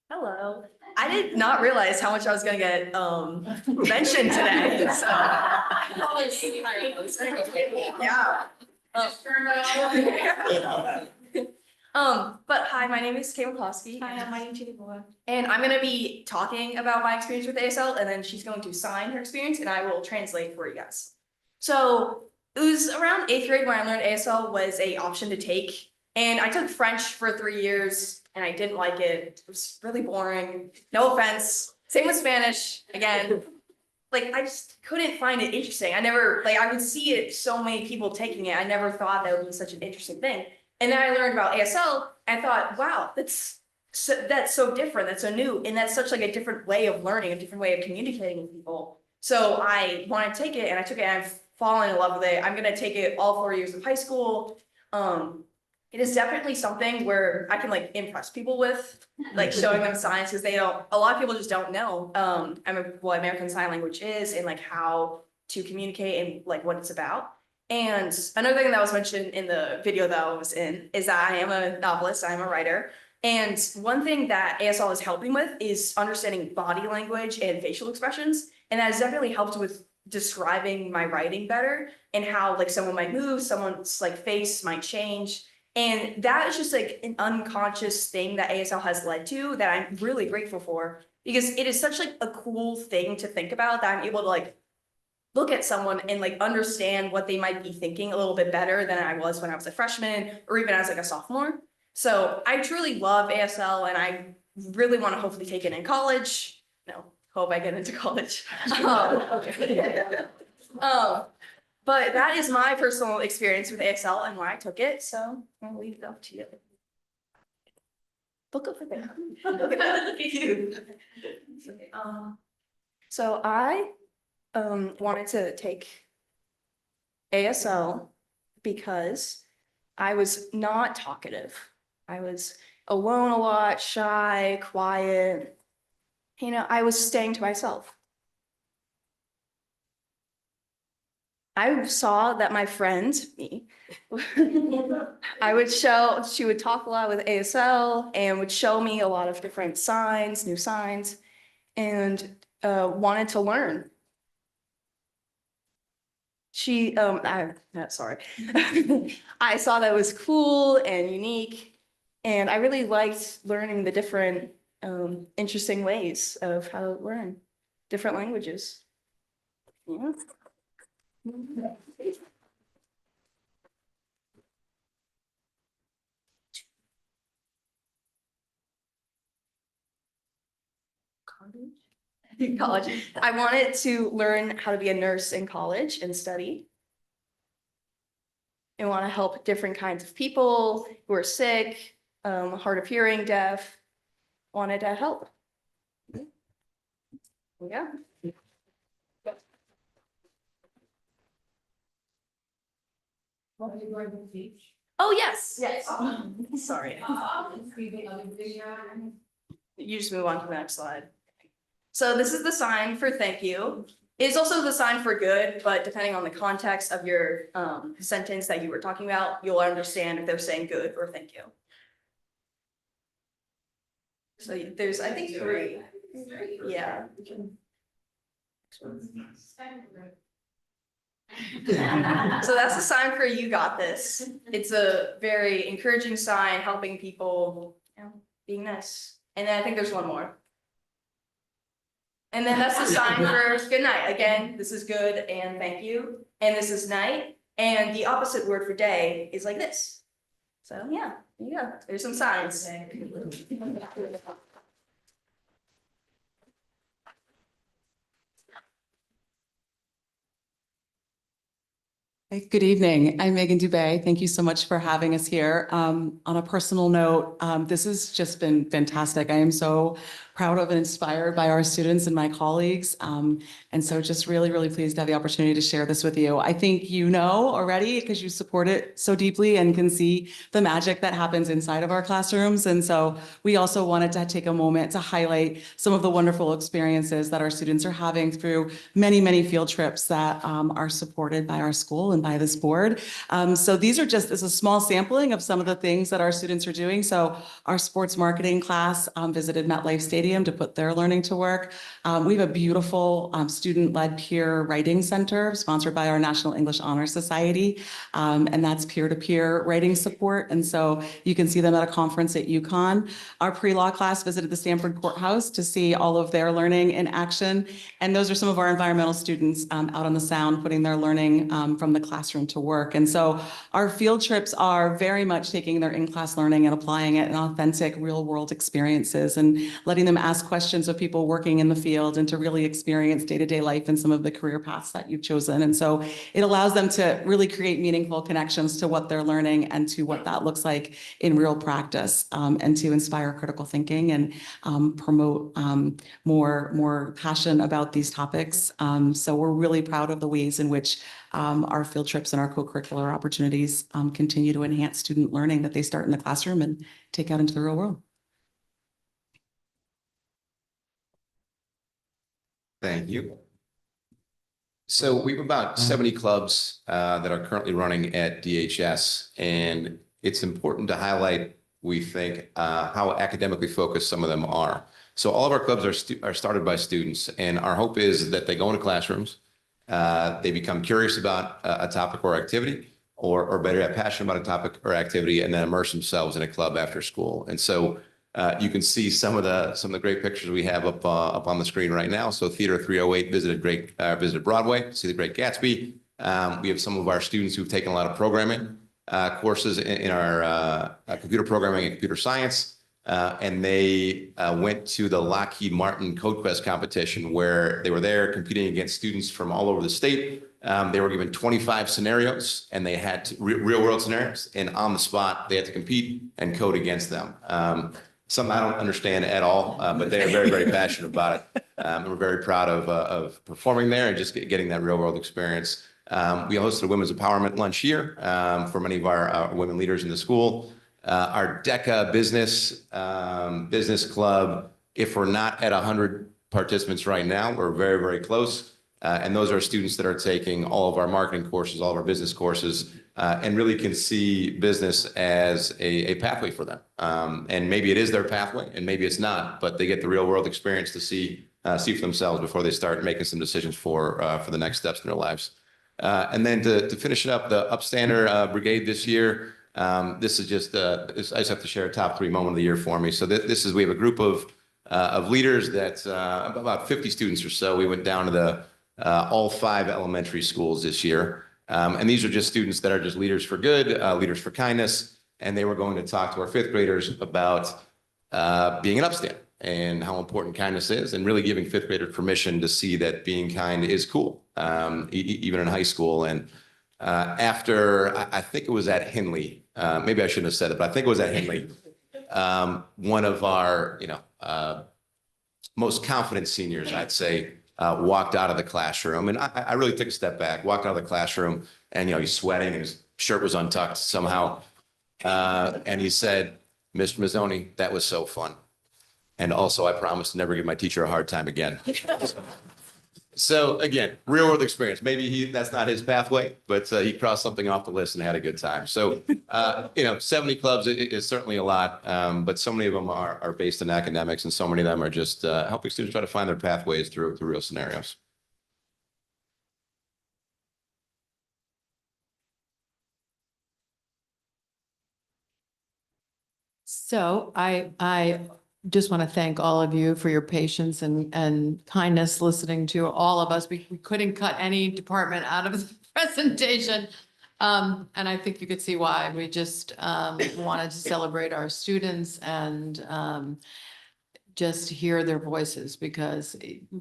Hello. I did not realize how much I was gonna get mentioned today. So. Yeah. But hi, my name is Kay McCloskey. Hi, my name is Jenny Boa. And I'm gonna be talking about my experience with ASL, and then she's going to sign her experience, and I will translate for you guys. So it was around 8th grade when I learned ASL was a option to take, and I took French for 3 years, and I didn't like it. It was really boring. No offense. Same with Spanish. Again, like I just couldn't find it interesting. I never like I would see it so many people taking it. I never thought that would be such an interesting thing. And then I learned about ASL. And I thought, wow, that's so different. That's so new, and that's such like a different way of learning, a different way of communicating with people. So I wanted to take it, and I took it, and I've fallen in love with it. I'm gonna take it all 4 years of high school. It is definitely something where I can like impress people with, like showing them signs, because a lot of people just don't know what American Sign Language is and like how to communicate and like what it's about. And another thing that was mentioned in the video that I was in is that I am a novelist, I'm a writer. And one thing that ASL is helping with is understanding body language and facial expressions. And that has definitely helped with describing my writing better and how like someone might move, someone's like face might change. And that is just like an unconscious thing that ASL has led to that I'm really grateful for, because it is such like a cool thing to think about that I'm able to like look at someone and like understand what they might be thinking a little bit better than I was when I was a freshman or even as like a sophomore. So I truly love ASL, and I really want to hopefully take it in college. No, hope I get into college. But that is my personal experience with ASL and why I took it. So I'll leave it up to you. Look over there. Look at you. So I wanted to take ASL because I was not talkative. I was alone a lot, shy, quiet. You know, I was staying to myself. I saw that my friend, me, she would talk a lot with ASL and would show me a lot of different signs, new signs, and wanted to learn. Sorry. I saw that it was cool and unique, and I really liked learning the different interesting ways of how to learn different languages. Yeah. College. I wanted to learn how to be a nurse in college and study. I want to help different kinds of people who are sick, hard of hearing, deaf. Wanted to help. Yeah. Oh, yes. Yes. Sorry. You just move on to the next slide. So this is the sign for thank you. It's also the sign for good, but depending on the context of your sentence that you were talking about, you'll understand if they're saying good or thank you. So there's, I think, 3. Yeah. So that's a sign for you got this. It's a very encouraging sign, helping people, you know, being nice. And then I think there's one more. And then that's the sign for good night. Again, this is good and thank you. And this is night. And the opposite word for day is like this. So yeah, there you go. There's some signs. Hey, good evening. I'm Megan Dubé. Thank you so much for having us here. On a personal note, this has just been fantastic. I am so proud of and inspired by our students and my colleagues. And so just really, really pleased to have the opportunity to share this with you. I think you know already because you support it so deeply and can see the magic that happens inside of our classrooms. And so we also wanted to take a moment to highlight some of the wonderful experiences that our students are having through many, many field trips that are supported by our school and by this board. So these are just as a small sampling of some of the things that our students are doing. So our sports marketing class visited MetLife Stadium to put their learning to work. We have a beautiful student-led peer writing center sponsored by our National English Honor Society. And that's peer-to-peer writing support. And so you can see them at a conference at UConn. Our pre-law class visited the Stanford Courthouse to see all of their learning in action. And those are some of our environmental students out on the Sound putting their learning from the classroom to work. And so our field trips are very much taking their in-class learning and applying it in authentic real-world experiences and letting them ask questions of people working in the field and to really experience day-to-day life and some of the career paths that you've chosen. And so it allows them to really create meaningful connections to what they're learning and to what that looks like in real practice, and to inspire critical thinking and promote more passion about these topics. So we're really proud of the ways in which our field trips and our co-curricular opportunities continue to enhance student learning that they start in the classroom and take out into the real world. Thank you. So we have about 70 clubs that are currently running at DHS, and it's important to highlight, we think, how academically focused some of them are. So all of our clubs are started by students, and our hope is that they go into classrooms, they become curious about a topic or activity, or better yet, passionate about a topic or activity, and then immerse themselves in a club after school. And so you can see some of the great pictures we have up on the screen right now. So Theater 308 visited Broadway, see The Great Gatsby. We have some of our students who've taken a lot of programming courses in our computer programming and computer science. And they went to the Lockheed Martin CodeQuest competition where they were there competing against students from all over the state. They were given 25 scenarios and they had real world scenarios, and on the spot, they had to compete and code against them. Something I don't understand at all, but they are very, very passionate about it. And we're very proud of performing there and just getting that real world experience. We hosted a women's empowerment lunch here for many of our women leaders in the school. Our DECA business club, if we're not at 100 participants right now, we're very, very close. And those are students that are taking all of our marketing courses, all of our business courses, and really can see business as a pathway for them. And maybe it is their pathway and maybe it's not, but they get the real world experience to see for themselves before they start making some decisions for the next steps in their lives. And then to finish it up, the Upstander Brigade this year, this is just, I just have to share a top 3 moment of the year for me. So we have a group of leaders that about 50 students or so. We went down to all 5 elementary schools this year. And these are just students that are just leaders for good, leaders for kindness. And they were going to talk to our 5th graders about being an upstander and how important kindness is, and really giving 5th graders permission to see that being kind is cool, even in high school. And after, I think it was at Henley, maybe I shouldn't have said it, but I think it was at Henley, one of our, most confident seniors, I'd say, walked out of the classroom. And I really took a step back, walked out of the classroom, and, he's sweating and his shirt was untucked somehow. And he said, "Mr. Mazzoni, that was so fun." And also, I promise to never give my teacher a hard time again. So again, real world experience. Maybe that's not his pathway, but he crossed something off the list and had a good time. So, 70 clubs is certainly a lot, but so many of them are based in academics, and so many of them are just helping students try to find their pathways through real scenarios. So I just want to thank all of you for your patience and kindness listening to all of us. We couldn't cut any department out of the presentation. And I think you could see why. We just wanted to celebrate our students and just hear their voices, because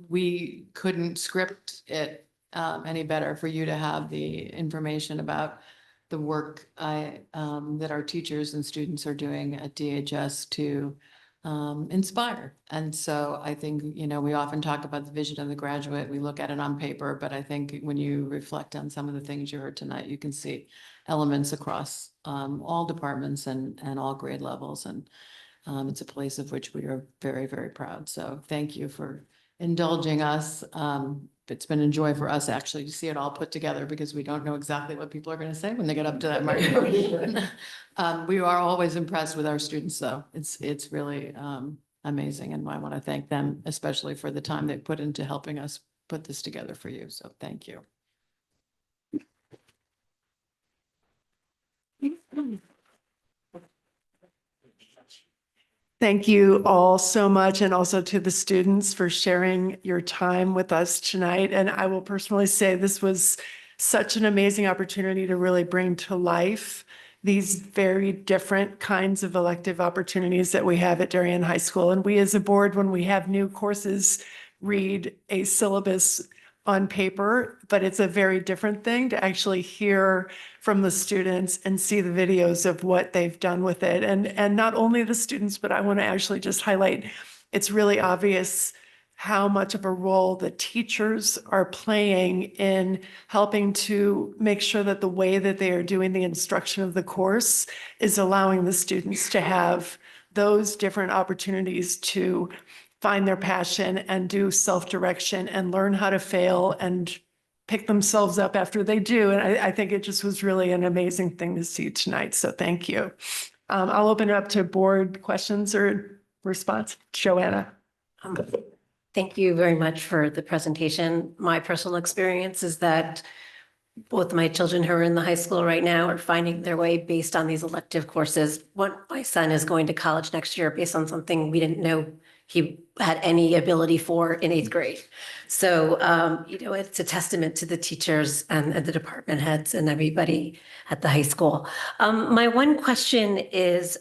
we couldn't script it any better for you to have the information about the work that our teachers and students are doing at DHS to inspire. And so I think, we often talk about the vision of the graduate. We look at it on paper, but I think when you reflect on some of the things you heard tonight, you can see elements across all departments and all grade levels. And it's a place of which we are very, very proud. So thank you for indulging us. It's been a joy for us actually to see it all put together, because we don't know exactly what people are going to say when they get up to that microphone. We are always impressed with our students, though. It's really amazing, and I want to thank them especially for the time they put into helping us put this together for you. So thank you. Thank you all so much, and also to the students for sharing your time with us tonight. And I will personally say this was such an amazing opportunity to really bring to life these very different kinds of elective opportunities that we have at Darien High School. And we as a board, when we have new courses, read a syllabus on paper, but it's a very different thing to actually hear from the students and see the videos of what they've done with it. And not only the students, but I want to actually just highlight, it's really obvious how much of a role the teachers are playing in helping to make sure that the way that they are doing the instruction of the course is allowing the students to have those different opportunities to find their passion and do self-direction and learn how to fail and pick themselves up after they do. And I think it just was really an amazing thing to see tonight. So thank you. I'll open it up to board questions or response. Joanna. Thank you very much for the presentation. My personal experience is that both my children who are in the high school right now are finding their way based on these elective courses. My son is going to college next year based on something we didn't know he had any ability for in 8th grade. So, it's a testament to the teachers and the department heads and everybody at the high school. My one question is,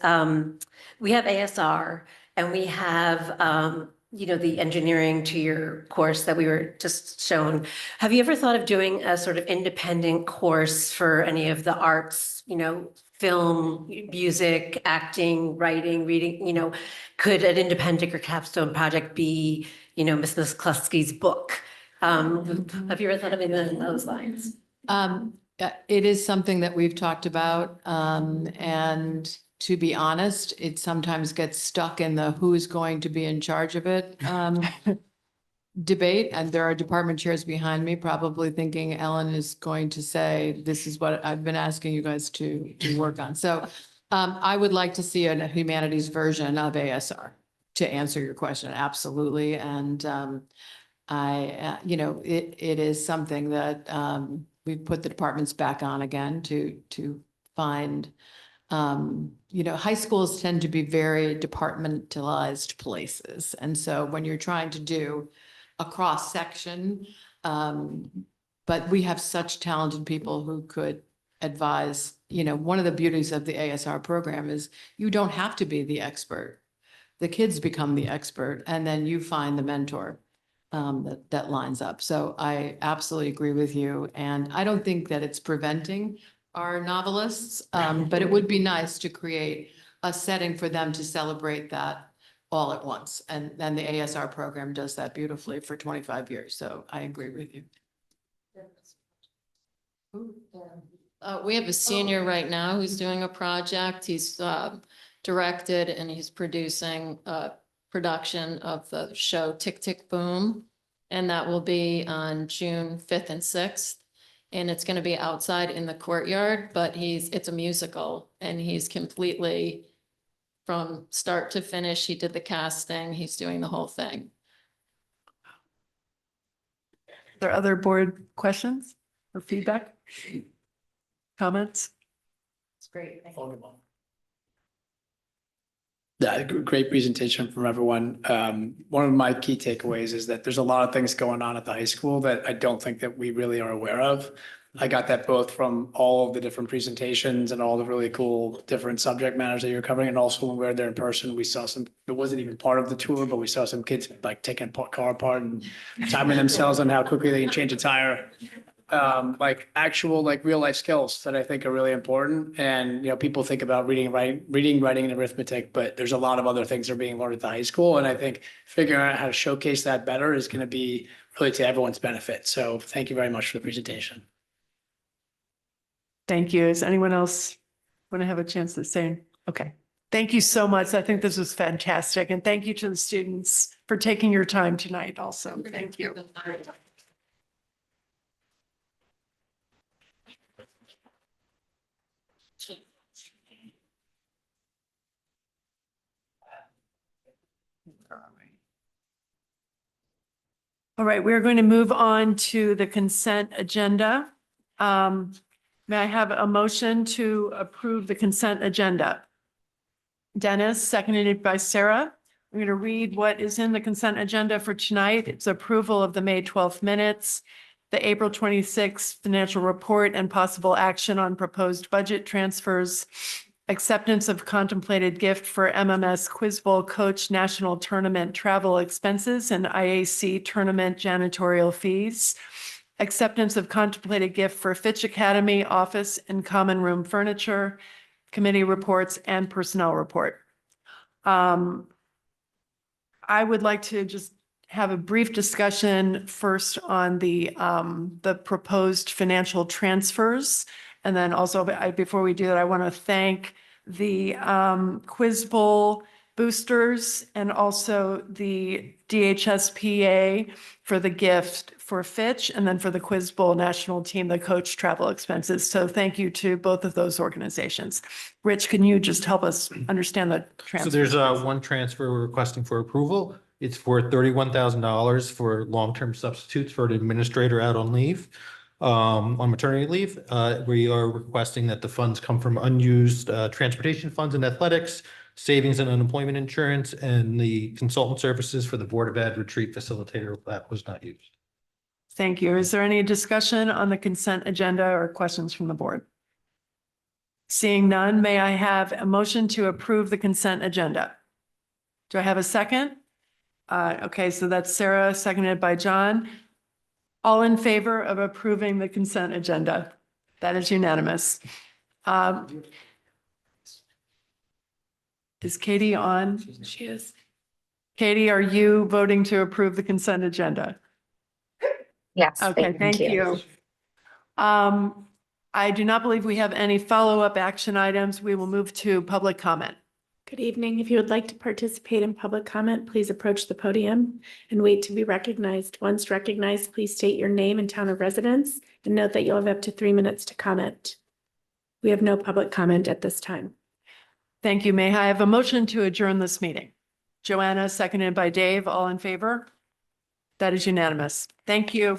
we have ASR and we have, the engineering to your course that we were just shown. Have you ever thought of doing a sort of independent course for any of the arts, film, music, acting, writing, reading, could an independent or capstone project be, Ms. McCluskey's book? Have you ever thought of anything along those lines? It is something that we've talked about. And to be honest, it sometimes gets stuck in the who's going to be in charge of it debate. And there are department chairs behind me probably thinking Ellen is going to say, this is what I've been asking you guys to work on. So I would like to see a humanities version of ASR to answer your question. Absolutely. And it is something that we've put the departments back on again to find, high schools tend to be very departmentalized places. And so when you're trying to do a cross section, but we have such talented people who could advise, one of the beauties of the ASR program is you don't have to be the expert. The kids become the expert and then you find the mentor that lines up. So I absolutely agree with you. And I don't think that it's preventing our novelists, but it would be nice to create a setting for them to celebrate that all at once. And then the ASR program does that beautifully for 25 years. So I agree with you. We have a senior right now who's doing a project. He's directed and he's producing a production of the show Tick Tick Boom. And that will be on June 5th and 6th. And it's going to be outside in the courtyard, but it's a musical and he's completely from start to finish. He did the casting. He's doing the whole thing. Are there other board questions or feedback? Comments? It's great. Thank you. Yeah, great presentation from everyone. One of my key takeaways is that there's a lot of things going on at the high school that I don't think that we really are aware of. I got that both from all of the different presentations and all the really cool different subject matters that you're covering. And also when we were there in person, we saw it wasn't even part of the tour, but we saw some kids like taking a car apart and timing themselves on how quickly they can change a tire. Like actual, like real life skills that I think are really important. And, you know, people think about reading, writing, and arithmetic, but there's a lot of other things that are being learned at the high school. And I think figuring out how to showcase that better is going to be really to everyone's benefit. So thank you very much for the presentation. Thank you. Does anyone else want to have a chance to say? Okay. Thank you so much. I think this was fantastic. And thank you to the students for taking your time tonight also. Thank you. All right, we're going to move on to the consent agenda. May I have a motion to approve the consent agenda? Dennis, seconded by Sarah. I'm going to read what is in the consent agenda for tonight. It's approval of the May 12th minutes, the April 26th financial report and possible action on proposed budget transfers, acceptance of contemplated gift for MMS Quiz Bowl coach national tournament travel expenses and IAC tournament janitorial fees, acceptance of contemplated gift for Fitch Academy office and common room furniture, committee reports, and personnel report. I would like to just have a brief discussion first on the proposed financial transfers. And then also, before we do that, I want to thank the Quiz Bowl boosters and also the DHSPA for the gift for Fitch and then for the Quiz Bowl national team, the coach travel expenses. So thank you to both of those organizations. Rich, can you just help us understand the transfer? So there's one transfer we're requesting for approval. It's for $31,000 for long-term substitutes for an administrator out on leave, on maternity leave. We are requesting that the funds come from unused transportation funds and athletics, savings and unemployment insurance, and the consultant services for the Board of Ed retreat facilitator that was not used. Thank you. Is there any discussion on the consent agenda or questions from the board? Seeing none, may I have a motion to approve the consent agenda? Do I have a second? Okay, so that's Sarah, seconded by John. All in favor of approving the consent agenda? That is unanimous. Is Katie on? She is. Katie, are you voting to approve the consent agenda? Yes. Okay, thank you. I do not believe we have any follow-up action items. We will move to public comment. Good evening. If you would like to participate in public comment, please approach the podium and wait to be recognized. Once recognized, please state your name and town of residence and note that you'll have up to 3 minutes to comment. We have no public comment at this time. Thank you. May I have a motion to adjourn this meeting? Joanna, seconded by Dave. All in favor? That is unanimous. Thank you.